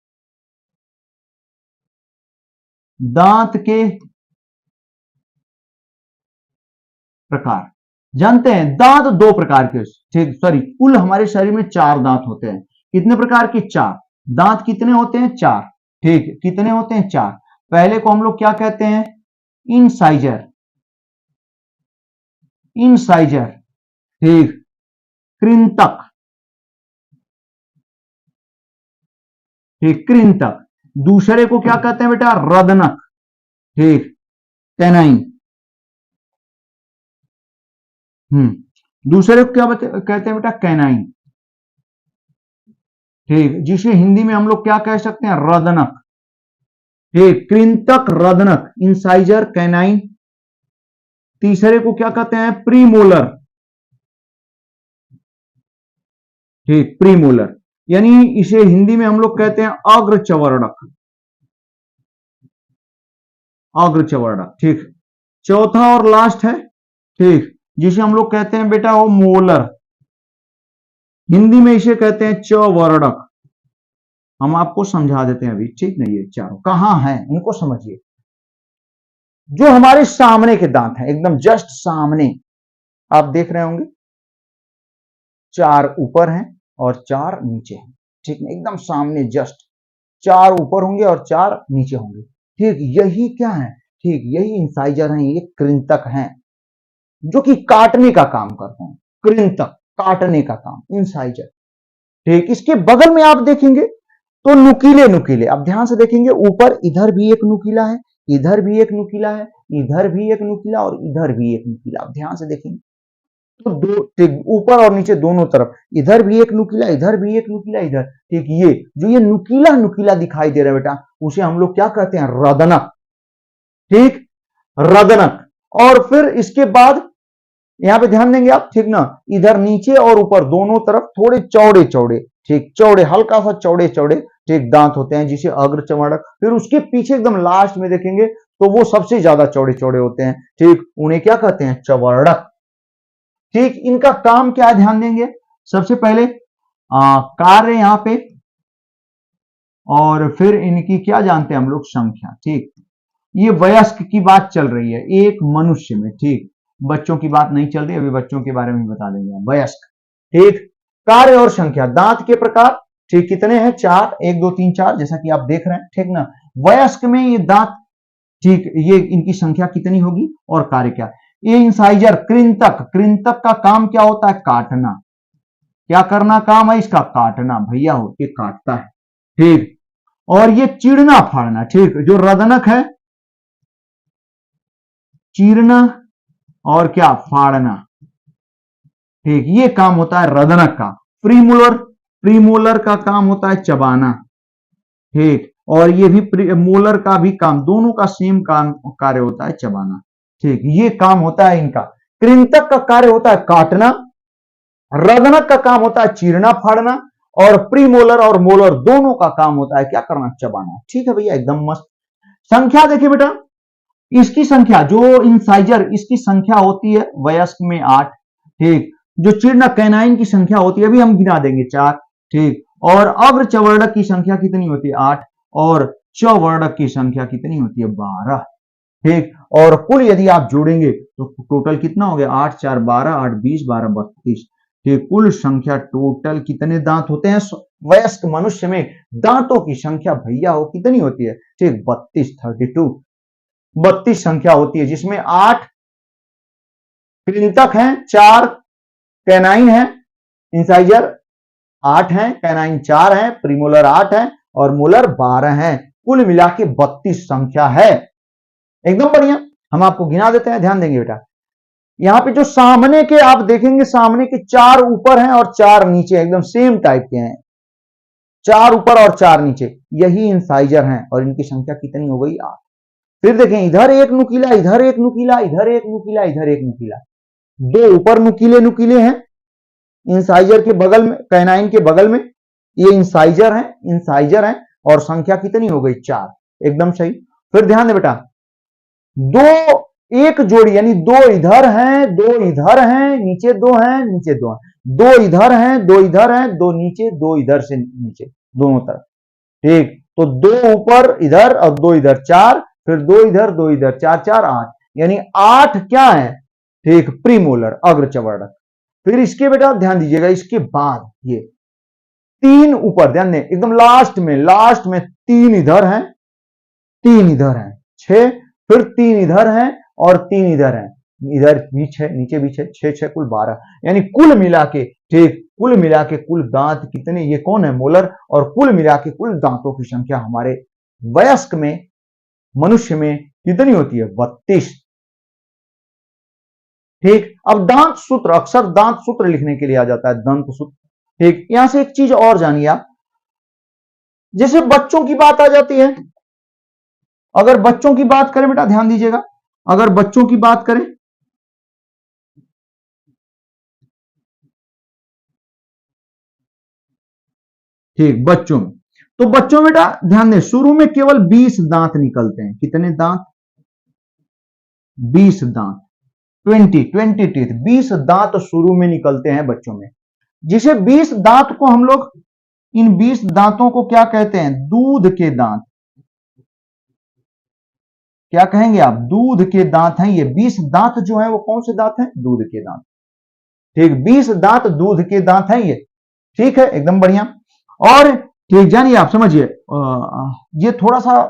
दांत के प्रकार जानते हैं, दांत दो प्रकार के, ठीक, सॉरी, कुल हमारे शरीर में चार दांत होते हैं, कितने प्रकार के, चार दांत, कितने होते हैं, चार, ठीक, कितने होते हैं, चार। पहले को हम लोग क्या कहते हैं, इनसाइजर, इनसाइजर, ठीक, कृंतक, ठीक, कृंतक। दूसरे को क्या कहते हैं बेटा, रदनक, ठीक, कैनाइन, दूसरे को क्या कहते हैं बेटा, कैनाइन, ठीक, जिसे हिंदी में हम लोग क्या कह सकते हैं, रदनक, ठीक, कृंतक, रदनक, इंसाइजर, कैनाइन। तीसरे को क्या कहते हैं, प्रीमोलर, ठीक, प्रीमोलर, यानी इसे हिंदी में हम लोग कहते हैं अग्रचवर्णक, अग्रचवर्णक, ठीक। चौथा और लास्ट है, ठीक, जिसे हम लोग कहते हैं बेटा वो मोलर, हिंदी में इसे कहते हैं चवर्णक। हम आपको समझा देते हैं अभी, ठीक नहीं, ये चारों कहां है इनको समझिए। जो हमारे सामने के दांत हैं, एकदम जस्ट सामने आप देख रहे होंगे, चार ऊपर हैं और चार नीचे हैं, ठीक है, एकदम सामने जस्ट चार ऊपर होंगे और चार नीचे होंगे, ठीक, यही क्या है, ठीक, यही इंसाइजर हैं, ये कृंतक हैं, जो कि काटने का काम करते हैं, कृंतक काटने का काम, इंसाइजर, ठीक। इसके बगल में आप देखेंगे तो नुकीले, नुकीले, आप ध्यान से देखेंगे, ऊपर इधर भी एक नुकीला है, इधर भी एक नुकीला है, इधर भी एक नुकीला और इधर भी एक नुकीला, आप ध्यान से देखेंगे तो दो, ठीक, ऊपर और नीचे दोनों तरफ, इधर भी एक नुकीला, इधर भी एक नुकीला, इधर, ठीक, ये जो ये नुकीला नुकीला दिखाई दे रहा है बेटा, उसे हम लोग क्या कहते हैं, रदनक, ठीक, रदनक। और फिर इसके बाद यहां पे ध्यान देंगे आप, ठीक ना, इधर नीचे और ऊपर दोनों तरफ थोड़े चौड़े चौड़े, ठीक, चौड़े, हल्का सा चौड़े चौड़े, ठीक, दांत होते हैं, जिसे अग्रचवर्णक। फिर उसके पीछे एकदम लास्ट में देखेंगे तो वो सबसे ज्यादा चौड़े चौड़े होते हैं, ठीक, उन्हें क्या कहते हैं, चवर्णक, ठीक। इनका काम क्या है, ध्यान देंगे, सबसे पहले कार्य यहां पे, और फिर इनकी क्या जानते हैं हम लोग, संख्या, ठीक। ये वयस्क की बात चल रही है, एक मनुष्य में, ठीक, बच्चों की बात नहीं चल रही, अभी बच्चों के बारे में बता देंगे, वयस्क, ठीक। कार्य और संख्या, दांत के प्रकार, ठीक, कितने हैं, चार, एक दो तीन चार, जैसा कि आप देख रहे हैं, ठीक ना। वयस्क में ये दांत, ठीक, ये इनकी संख्या कितनी होगी और कार्य क्या, ये इंसाइजर कृंतक, कृंतक का काम क्या होता है? काटना। क्या करना काम है इसका? काटना भैया, हो के काटता है, ठीक। और ये चीरना फाड़ना, ठीक। जो रदनक है, चीरना और क्या? फाड़ना, ठीक। ये काम होता है रदनक का। प्रीमोलर, प्रीमोलर का काम होता है चबाना, ठीक। और ये भी मोलर का भी काम, दोनों का सेम काम कार्य होता है चबाना, ठीक। ये काम होता है इनका। कृंतक का कार्य होता है काटना, रदनक का काम होता है चीरना फाड़ना, और प्रीमोलर और मोलर दोनों का काम होता है क्या करना? चबाना, ठीक है भैया, एकदम मस्त। संख्या देखिए बेटा, इसकी संख्या जो इंसाइजर, इसकी संख्या होती है वयस्क में 8, ठीक। जो चीर्ण कैनाइन की संख्या होती है अभी हम गिना देंगे 4, ठीक। और अग्र चवर्णक की संख्या कितनी होती है? 8। और चवर्णक की संख्या कितनी होती है? 12, ठीक। और कुल यदि आप जोड़ेंगे तो टोटल कितना हो गया? 8 4 12, 8 20, 12 32, ठीक। कुल संख्या टोटल कितने दांत होते हैं वयस्क मनुष्य में? दांतों की संख्या भैया हो कितनी होती है? ठीक, 32, 32, 32 संख्या होती है, जिसमें 8 कृंतक हैं, 4 कैनाइन है, इंसाइजर 8 है, कैनाइन 4 है, प्रीमोलर 8 है और मोलर 12 है। कुल मिला के 32 संख्या है, एकदम बढ़िया। हम आपको गिना देते हैं, ध्यान देंगे बेटा। यहां पे जो सामने के आप देखेंगे, सामने के 4 ऊपर हैं और 4 नीचे, एकदम सेम टाइप के हैं, 4 ऊपर और 4 नीचे, यही इंसाइजर हैं और इनकी संख्या कितनी हो गई? 8। फिर देखें, इधर एक नुकीला, इधर एक नुकीला, इधर एक नुकीला, इधर एक नुकीला, 2 ऊपर नुकीले नुकीले हैं इंसाइजर के बगल में, कैनाइन के बगल में, ये इंसाइजर है, इंसाइजर है और संख्या कितनी हो गई? 4, एकदम सही। फिर ध्यान दे बेटा, 2 एक जोड़ी, यानी 2 इधर हैं, 2 इधर हैं, नीचे 2 हैं, नीचे 2 हैं, 2 इधर हैं, 2 इधर हैं, 2 नीचे, 2 इधर से नीचे, दोनों तरफ, ठीक। तो 2 ऊपर इधर और 2 इधर, 4, फिर 2 इधर 2 इधर, 4 4 8, यानी 8 क्या है? ठीक, प्रीमोलर, अग्र चवर्णक। फिर इसके बेटा ध्यान दीजिएगा, इसके बाद ये 3 ऊपर, ध्यान दें, एकदम लास्ट में, लास्ट में 3 इधर हैं, 3 इधर हैं, 6, फिर 3 इधर हैं और 3 इधर हैं, इधर भी 6, नीचे भी 6, 6 6 कुल 12, यानी कुल मिला के, ठीक, कुल मिला के कुल दांत कितने? ये कौन है? मोलर। और कुल मिला के कुल दांतों की संख्या हमारे वयस्क में, मनुष्य में कितनी होती है? 32, ठीक। अब दांत सूत्र, अक्सर दांत सूत्र लिखने के लिए आ जाता है दंत सूत्र, ठीक। यहां से एक चीज और जानिए आप, जैसे बच्चों की बात आ जाती है, अगर बच्चों की बात करें बेटा, ध्यान दीजिएगा, अगर बच्चों की बात करें, ठीक, बच्चों में, तो बच्चों में बेटा ध्यान दें, शुरू में केवल 20 दांत निकलते हैं। कितने दांत? 20 दांत, 20 टीथ, 20 दांत शुरू में निकलते हैं बच्चों में, जिसे 20 दांत को हम लोग, इन 20 दांतों को क्या कहते हैं? दूध के दांत। क्या कहेंगे आप? दूध के दांत हैं ये 20 दांत जो है, वो कौन से दांत हैं? दूध के दांत, ठीक। 20 दांत दूध के दांत हैं ये, ठीक है, एकदम बढ़िया। और ठीक, जानिए आप समझिए, ये थोड़ा सा,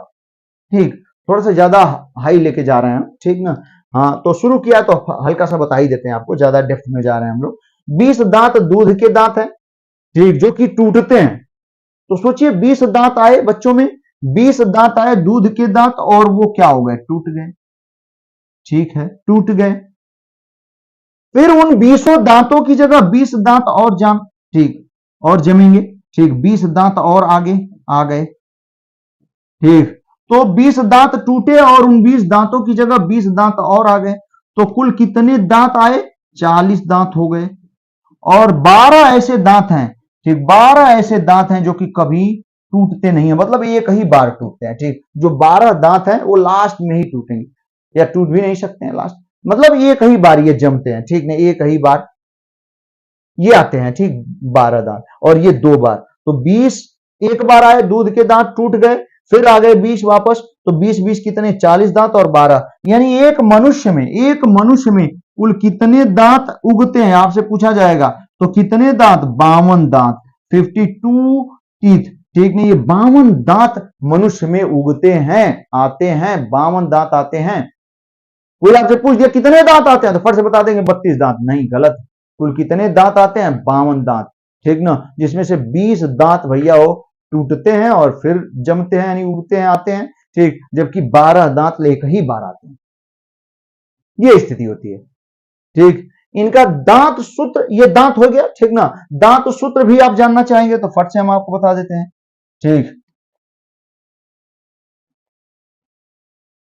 ठीक, थोड़ा सा ज्यादा हाई लेके जा रहे हैं, ठीक ना। हाँ, तो शुरू किया तो हल्का सा बता ही देते हैं आपको, ज्यादा डेप्थ में जा रहे हैं हम लोग। 20 दांत दूध के दांत हैं, ठीक, जो कि टूटते हैं। तो सोचिए 20 दांत आए बच्चों में, 20 दांत आए दूध के दांत, और वो क्या हो गए? टूट गए, ठीक है, टूट गए। फिर उन 20 दांतों की जगह 20 दांत और ठीक, और जमेंगे, ठीक, 20 दांत और आगे आ गए, ठीक। तो 20 दांत टूटे और उन 20 दांतों की जगह 20 दांत और आ गए, तो कुल कितने दांत आए? 40 दांत हो गए। और 12 ऐसे दांत हैं, ठीक, 12 ऐसे दांत हैं जो कि कभी टूटते नहीं है, मतलब एक ही बार टूटते हैं, ठीक। जो 12 दांत हैं वो लास्ट में ही टूटेंगे, या टूट भी नहीं सकते हैं लास्ट, मतलब एक ही बार ये जमते हैं, ठीक नहीं, एक ही बार ये आते हैं, ठीक, 12 दांत, और ये 2 बार, तो 20 एक बार आए, दूध के दांत टूट गए, फिर आ गए 20 वापस, तो 20 20 कितने? 40 दांत और 12, यानी एक मनुष्य में, एक मनुष्य में कुल कितने दांत उगते हैं? आपसे पूछा जाएगा, तो कितने दांत? 52 दांत, 52 टीथ, ठीक नहीं, ये 52 दांत मनुष्य में उगते हैं, आते हैं, 52 दांत आते हैं, कोई आपसे पूछ दिया कितने दांत आते हैं तो फट से बता देंगे 32 दांत। नहीं, गलत। कुल कितने दांत आते हैं? 52 दांत, ठीक ना, जिसमें से 20 दांत भैया वो टूटते हैं और फिर जमते हैं यानी उगते हैं, आते हैं, ठीक, जबकि 12 दांत लेकर ही बाहर आते हैं। ये स्थिति होती है, ठीक। इनका दांत सूत्र, ये दांत हो गया, ठीक ना। दांत सूत्र भी आप जानना चाहेंगे तो फट से हम आपको बता देते हैं, ठीक।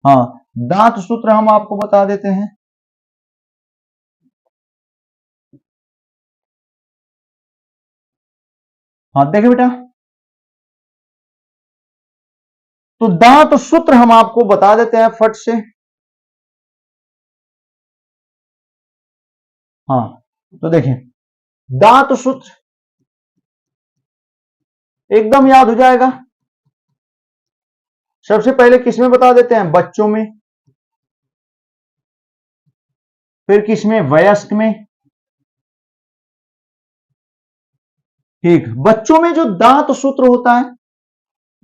हाँ, दांत सूत्र हम आपको बता देते हैं। हाँ देखिए बेटा, तो दांत सूत्र हम आपको बता देते हैं फट से। हाँ, तो देखिए, दांत सूत्र एकदम याद हो जाएगा। सबसे पहले किसमें बता देते हैं? बच्चों में, फिर किसमें? वयस्क में, ठीक। बच्चों में जो दांत सूत्र होता है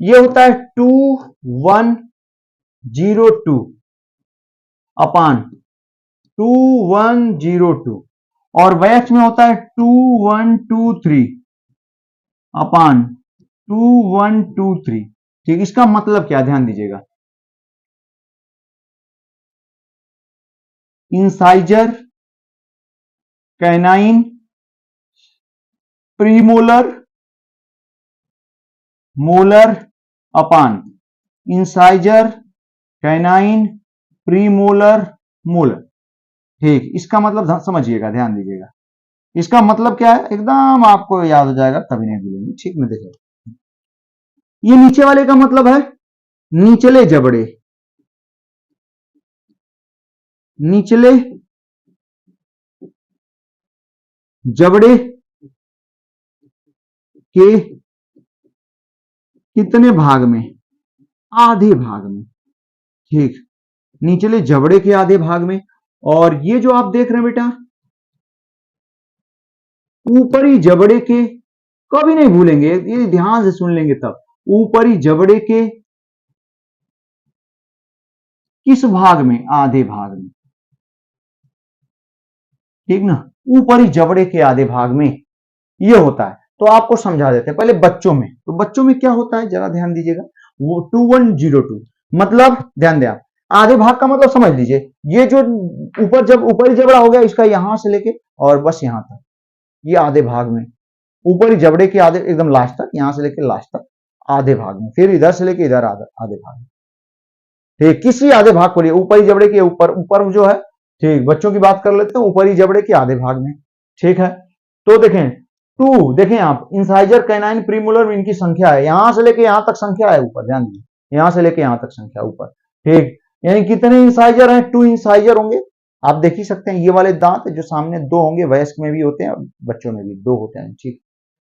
ये होता है 2102 अपान 2102, और वयस्क में होता है 2123 अपान 2123, ठीक। इसका मतलब क्या, ध्यान दीजिएगा, इंसाइजर, कैनाइन, प्रीमोलर, मोलर अपान इंसाइजर, कैनाइन, प्रीमोलर, मोलर, ठीक। इसका मतलब समझिएगा, ध्यान दीजिएगा, इसका मतलब क्या है एकदम आपको याद हो जाएगा, कभी नहीं भूलेंगे, ठीक ना। देखिए, ये नीचे वाले का मतलब है निचले जबड़े, निचले जबड़े के कितने भाग में? आधे भाग में, ठीक। निचले जबड़े के आधे भाग में। और ये जो आप देख रहे हैं बेटा, ऊपरी जबड़े के, कभी नहीं भूलेंगे, ये ध्यान से सुन लेंगे तब, ऊपरी जबड़े के किस भाग में? आधे भाग में, ठीक ना। ऊपरी जबड़े के आधे भाग में ये होता है। तो आपको समझा देते हैं पहले बच्चों में। तो बच्चों में क्या होता है जरा ध्यान दीजिएगा, वो 2102 मतलब, ध्यान दें आप, आधे भाग का मतलब समझ लीजिए, ये जो ऊपर, जब ऊपरी जबड़ा हो गया इसका यहां से लेके और बस यहां तक, ये आधे भाग में, ऊपरी जबड़े के आधे एकदम लास्ट तक, यहां से लेके लास्ट तक आधे भाग में, फिर इधर से लेके इधर आधे भाग में, ठीक। किसी आधे भाग को लिए, ऊपरी जबड़े के ऊपर, ऊपर जो है, ठीक। बच्चों की बात कर लेते हैं, ऊपरी जबड़े के आधे भाग में, ठीक है। तो देखें, टू, देखें आप, इंसाइजर, कैनाइन, प्रीमोलर में इनकी संख्या है, यहां से लेके यहां तक संख्या है ऊपर, ध्यान दीजिए, यहां से लेके यहां तक संख्या ऊपर, ठीक। यानी कितने इंसाइजर हैं? 2 इंसाइजर होंगे। आप देख ही सकते हैं, ये वाले दांत जो सामने 2 होंगे, वयस्क में भी होते हैं, बच्चों में भी 2 होते हैं, ठीक।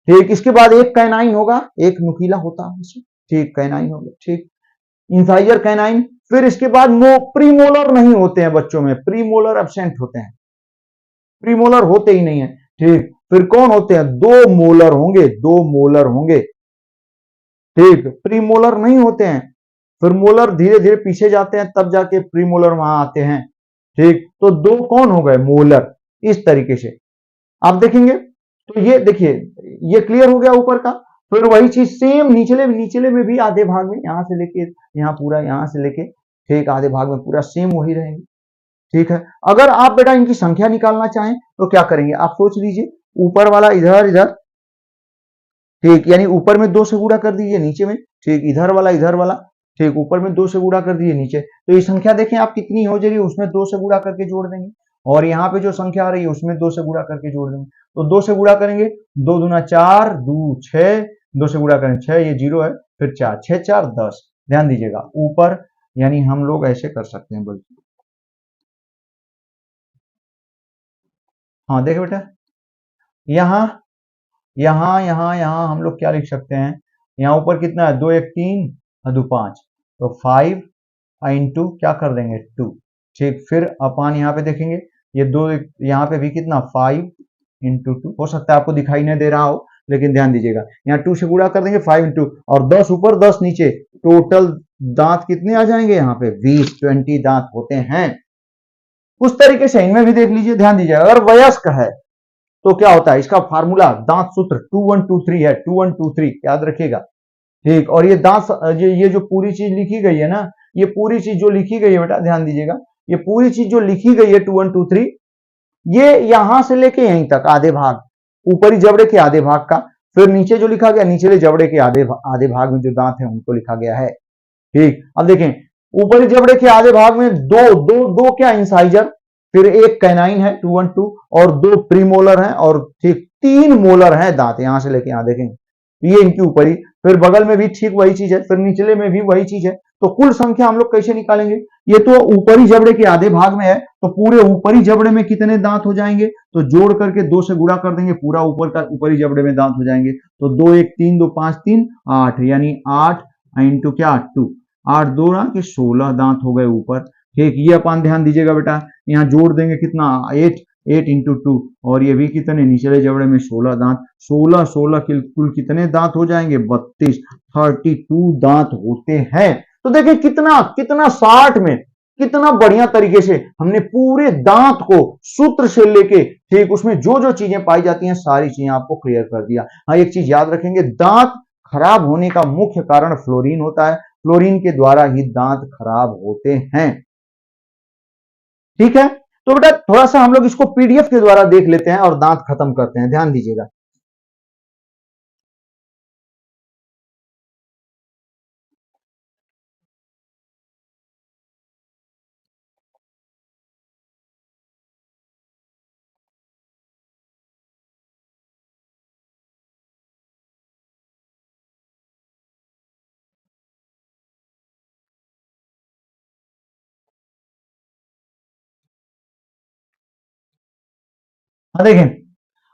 ठीक, इसके बाद एक कैनाइन होगा, एक नुकीला होता है, ठीक, कैनाइन होगा, ठीक। इंसाइजर, कैनाइन, फिर इसके बाद प्रीमोलर नहीं होते हैं बच्चों में, प्रीमोलर एब्सेंट होते हैं, प्रीमोलर होते ही नहीं है, ठीक। फिर कौन होते हैं? 2 मोलर होंगे, 2 मोलर होंगे, ठीक। प्रीमोलर नहीं होते हैं, फिर मोलर धीरे धीरे पीछे जाते हैं, तब जाके प्रीमोलर वहां आते हैं, ठीक। तो 2 कौन हो गए? मोलर। इस तरीके से आप देखेंगे तो ये देखिए, ये क्लियर हो गया ऊपर का। फिर वही चीज सेम निचले में भी आधे भाग में, यहां से लेके यहां पूरा, यहां से लेके ठीक आधे भाग में पूरा सेम वही रहेंगे, ठीक है। अगर आप बेटा इनकी संख्या निकालना चाहें तो क्या करेंगे? आप सोच लीजिए, ऊपर वाला इधर इधर, ठीक, यानी ऊपर में 2 से गुणा कर दीजिए, नीचे में, ठीक, इधर वाला, ठीक, ऊपर में 2 से गुणा कर दीजिए, नीचे। तो ये संख्या देखें आप कितनी हो जाएगी, उसमें 2 से गुणा करके जोड़ देंगे, और यहाँ पे जो संख्या आ रही है उसमें 2 से गुणा करके जोड़ देंगे। तो 2 से गुणा करेंगे, 2 दूना 4, 2 6, 2 से गुणा करें 6, ये 0 है, फिर 4, 6 4 10। ध्यान दीजिएगा ऊपर, यानी हम लोग ऐसे कर सकते हैं, बल्कि हाँ देखे बेटा, यहाँ यहाँ हम लोग क्या लिख सकते हैं, यहाँ ऊपर कितना है? 2 1 3 और 2 5, तो 5 इंटू क्या कर देंगे? 2, ठीक। फिर अपान यहाँ पे देखेंगे, ये 2, यहाँ पे भी कितना? 5 इंटू 2, हो सकता है आपको दिखाई नहीं दे रहा हो, लेकिन ध्यान दीजिएगा, यहाँ 2 से गुणा कर देंगे, 5 इंटू, और 10 ऊपर 10 नीचे, टोटल दांत कितने आ जाएंगे? यहाँ पे 20 दांत होते हैं, उस तरीके से इनमें भी देख लीजिए, ध्यान दीजिए। अगर वयस्क है तो क्या होता है, इसका फार्मूला दांत सूत्र 2123 है, 2123 याद रखिएगा। ठीक, और ये दांत ये जो पूरी चीज लिखी गई है ना, ये पूरी चीज जो लिखी गई है बेटा ध्यान दीजिएगा, ये पूरी चीज जो लिखी गई है 2123, ये यहां से लेके यहीं तक आधे भाग, ऊपरी जबड़े के आधे भाग का, फिर नीचे जो लिखा गया निचले जबड़े के आधे भाग में जो दांत है उनको लिखा गया है। ठीक, अब देखें ऊपरी जबड़े के आधे भाग में दो दो दो क्या इंसाइजर, फिर एक कैनाइन है 212 और दो प्रीमोलर हैं, और ठीक 3 मोलर हैं दांत यहां से लेके यहां देखें, ये इनकी ऊपरी, फिर बगल में भी ठीक वही चीज है, फिर निचले में भी वही चीज है। तो कुल संख्या हम लोग कैसे निकालेंगे, ये तो ऊपरी जबड़े के आधे भाग में है, तो पूरे ऊपरी जबड़े में कितने दांत हो जाएंगे, तो जोड़ करके 2 से गुणा कर देंगे, पूरा ऊपर का ऊपरी जबड़े में दांत हो जाएंगे। तो 2 1 3 2 5 3 8, यानी 8 इंटू क्या 2, 8 2 के 16 दांत हो गए ऊपर। ठीक, ये अपन ध्यान दीजिएगा बेटा, यहाँ जोड़ देंगे कितना 8 इंटू 2, और ये भी कितने निचले जबड़े में 16 दांत, 16 16 कुल कितने दांत हो जाएंगे 32, 32 दांत होते हैं। तो देखिए कितना कितना 60 में कितना बढ़िया तरीके से हमने पूरे दांत को सूत्र से लेके ठीक उसमें जो जो चीजें पाई जाती हैं सारी चीजें आपको क्लियर कर दिया। हाँ, एक चीज याद रखेंगे, दांत खराब होने का मुख्य कारण फ्लोरीन होता है, फ्लोरीन के द्वारा ही दांत खराब होते हैं। ठीक है, तो बेटा थोड़ा सा हम लोग इसको पीडीएफ के द्वारा देख लेते हैं और दांत खत्म करते हैं, ध्यान दीजिएगा। हाँ देखें,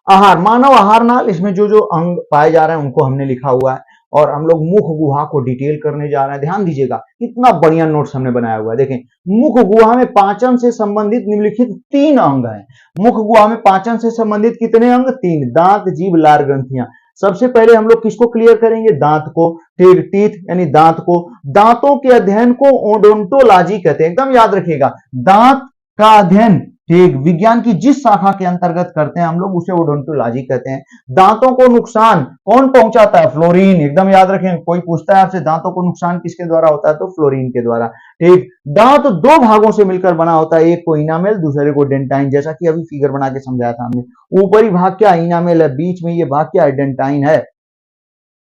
आहार, मानव आहार नाल, इसमें जो जो अंग पाए जा रहे हैं उनको हमने लिखा हुआ है, और हम लोग मुख गुहा को डिटेल करने जा रहे हैं। ध्यान दीजिएगा कितना बढ़िया नोट्स हमने बनाया हुआ है। देखें, मुख गुहा में पाचन से संबंधित निम्नलिखित 3 अंग हैं। मुख गुहा में पाचन से संबंधित कितने अंग, 3, दांत जीभ लार ग्रंथियां। सबसे पहले हम लोग किसको क्लियर करेंगे, दांत को। ठीक, टीथ यानी दांत को। दांतों के अध्ययन को ओडोंटोलॉजी कहते हैं, एकदम याद रखिएगा। दांत का अध्ययन ठीक विज्ञान की जिस शाखा के अंतर्गत करते हैं हम लोग उसे ओडोंटोलॉजी कहते हैं। दांतों को नुकसान कौन पहुंचाता है, फ्लोरीन, एकदम याद रखें। कोई पूछता है आपसे दांतों को नुकसान किसके द्वारा होता है, तो फ्लोरीन के द्वारा। ठीक, दांत 2 भागों से मिलकर बना होता है, एक को इनामेल, दूसरे को डेंटाइन, जैसा कि अभी फिगर बना के समझाया था हमने। ऊपरी भाग क्या इनामेल है, बीच में ये भाग क्या है, डेंटाइन है,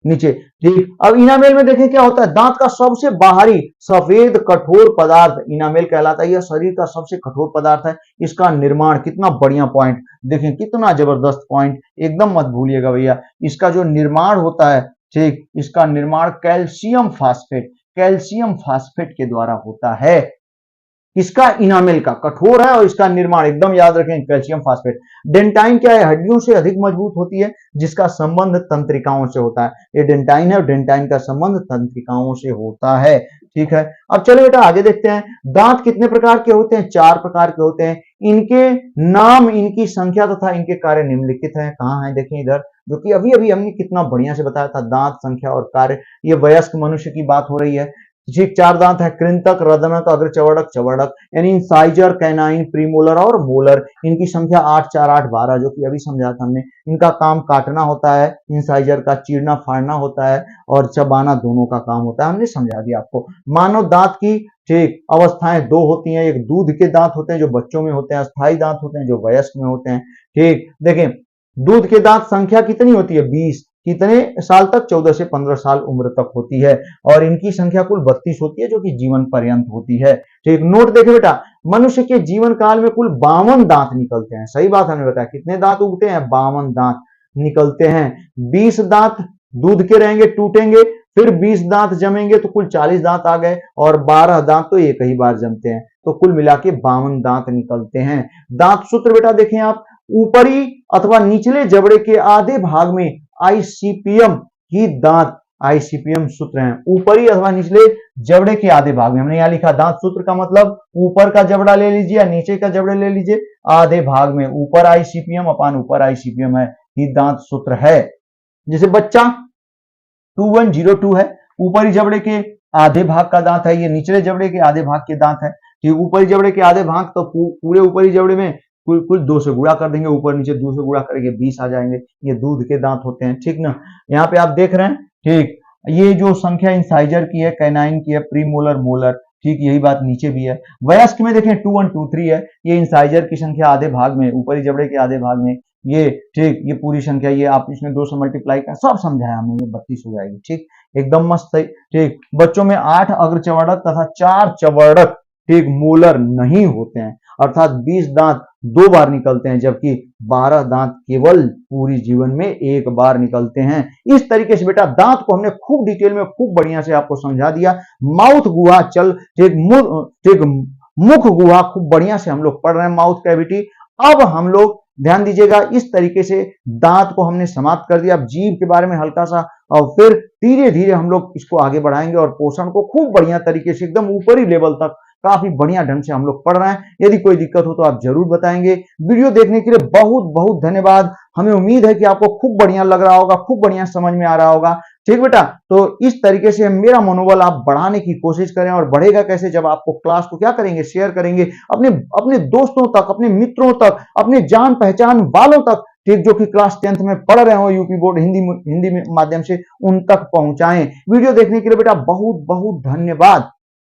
नीचे। ठीक, अब इनामेल में देखें क्या होता है, दांत का सबसे बाहरी सफेद कठोर पदार्थ इनामेल कहलाता है। यह शरीर का सबसे कठोर पदार्थ है। इसका निर्माण, कितना बढ़िया पॉइंट, देखें कितना जबरदस्त पॉइंट, एकदम मत भूलिएगा भैया। इसका जो निर्माण होता है, ठीक, इसका निर्माण कैल्शियम फास्फेट के द्वारा होता है। इसका इनामेल का कठोर है, और इसका निर्माण एकदम याद रखें कैल्शियम फास्फेट। डेंटाइन क्या है, हड्डियों से अधिक मजबूत होती है, जिसका संबंध तंत्रिकाओं से होता है। ये डेंटाइन है, और डेंटाइन का संबंध तंत्रिकाओं से होता है। ठीक है, अब चलो बेटा आगे देखते हैं। दांत कितने प्रकार के होते हैं, 4 प्रकार के होते हैं। इनके नाम, इनकी संख्या तथा इनके कार्य निम्नलिखित हैं। कहां है, देखें इधर, जो कि अभी अभी हमने कितना बढ़िया से बताया था, दांत, संख्या और कार्य। ये वयस्क मनुष्य की बात हो रही है। ठीक, 4 दांत है, कृंतक, रदनक, अग्र चवड़क, चवड़क, यानी इंसाइजर, कैनाइन, प्रीमोलर और मोलर। इनकी संख्या 8 4 8 12, जो कि अभी समझा था हमने। इनका काम काटना होता है, इंसाइजर का चीरना फाड़ना होता है, और चबाना दोनों का काम होता है, हमने समझा दिया आपको। मानव दांत की ठीक अवस्थाएं 2 होती हैं। एक दूध के दांत होते हैं जो बच्चों में होते हैं, अस्थायी दांत होते हैं जो वयस्क में होते हैं। ठीक, देखें दूध के दांत संख्या कितनी होती है, 20। कितने साल तक, 14 से 15 साल उम्र तक होती है, और इनकी संख्या कुल 32 होती है, जो कि जीवन पर्यंत होती है। ठीक, नोट देखे बेटा, मनुष्य के जीवन काल में कुल 52 दांत निकलते हैं। सही बात हमने बताया, कितने दांत उगते हैं, 52 दांत निकलते हैं। 20 दांत दूध के रहेंगे, टूटेंगे, फिर 20 दांत जमेंगे, तो कुल 40 दांत आ गए, और 12 दांत तो एक ही बार जमते हैं, तो कुल मिला के 52 दांत निकलते हैं। दांत सूत्र बेटा देखें आप, ऊपरी अथवा निचले जबड़े के आधे भाग में आईसीपीएम ही दांत, आईसीपीएम सूत्र हैं। ऊपरी अथवा निचले जबड़े के आधे भाग में, हमने यहां लिखा दांत सूत्र का मतलब ऊपर का जबड़ा ले लीजिए या नीचे का जबड़ा ले लीजिए, आधे भाग में ऊपर आईसीपीएम अपान ऊपर आईसीपीएम है, ही दांत सूत्र है। जैसे बच्चा 2102 है, ऊपरी जबड़े के आधे भाग का दांत है, ये निचले जबड़े के आधे भाग के दांत है। कि ऊपरी जबड़े के आधे भाग तो पूरे ऊपरी जबड़े में कुल 2 से गुणा कर देंगे, ऊपर नीचे 2 से गुणा करेंगे 20 आ जाएंगे। ये दूध के दांत होते हैं, ठीक ना। यहाँ पे आप देख रहे हैं, ठीक, ये जो संख्या इंसाइजर की है, कैनाइन की है, प्रीमोलर, मोलर, ठीक, यही बात नीचे भी है। वयस्क में देखें 2 1 2 3 है, ये इंसाइजर की संख्या आधे भाग में, ऊपरी जबड़े के आधे भाग में, ये ठीक, ये पूरी संख्या, ये आप इसमें 2 से मल्टीप्लाई कर, सब समझाया हमने, ये 32 हो जाएगी, ठीक, एकदम मस्त है, ठीक। बच्चों में 8 अग्रचवर्णक तथा 4 चवर्णक, ठीक, मोलर नहीं होते हैं, अर्थात 20 दांत 2 बार निकलते हैं, जबकि 12 दांत केवल पूरी जीवन में 1 बार निकलते हैं। इस तरीके से बेटा दांत को हमने खूब डिटेल में, खूब बढ़िया से आपको समझा दिया। माउथ गुहा, चल ठीक, मुख गुहा खूब बढ़िया से हम लोग पढ़ रहे हैं, माउथ कैविटी। अब हम लोग ध्यान दीजिएगा, इस तरीके से दांत को हमने समाप्त कर दिया। अब जीभ के बारे में हल्का सा, और फिर धीरे धीरे हम लोग इसको आगे बढ़ाएंगे और पोषण को खूब बढ़िया तरीके से एकदम ऊपरी लेवल तक काफी बढ़िया ढंग से हम लोग पढ़ रहे हैं। यदि कोई दिक्कत हो तो आप जरूर बताएंगे। वीडियो देखने के लिए बहुत बहुत धन्यवाद। हमें उम्मीद है कि आपको खूब बढ़िया लग रहा होगा, खूब बढ़िया समझ में आ रहा होगा, ठीक बेटा। तो इस तरीके से मेरा मनोबल आप बढ़ाने की कोशिश करें, और बढ़ेगा कैसे, जब आपको क्लास को क्या करेंगे, शेयर करेंगे अपने अपने दोस्तों तक, अपने मित्रों तक, अपने जान पहचान वालों तक, ठीक, जो कि क्लास 10th में पढ़ रहे हो यूपी बोर्ड हिंदी में माध्यम से, उन तक पहुंचाएं। वीडियो देखने के लिए बेटा बहुत बहुत धन्यवाद।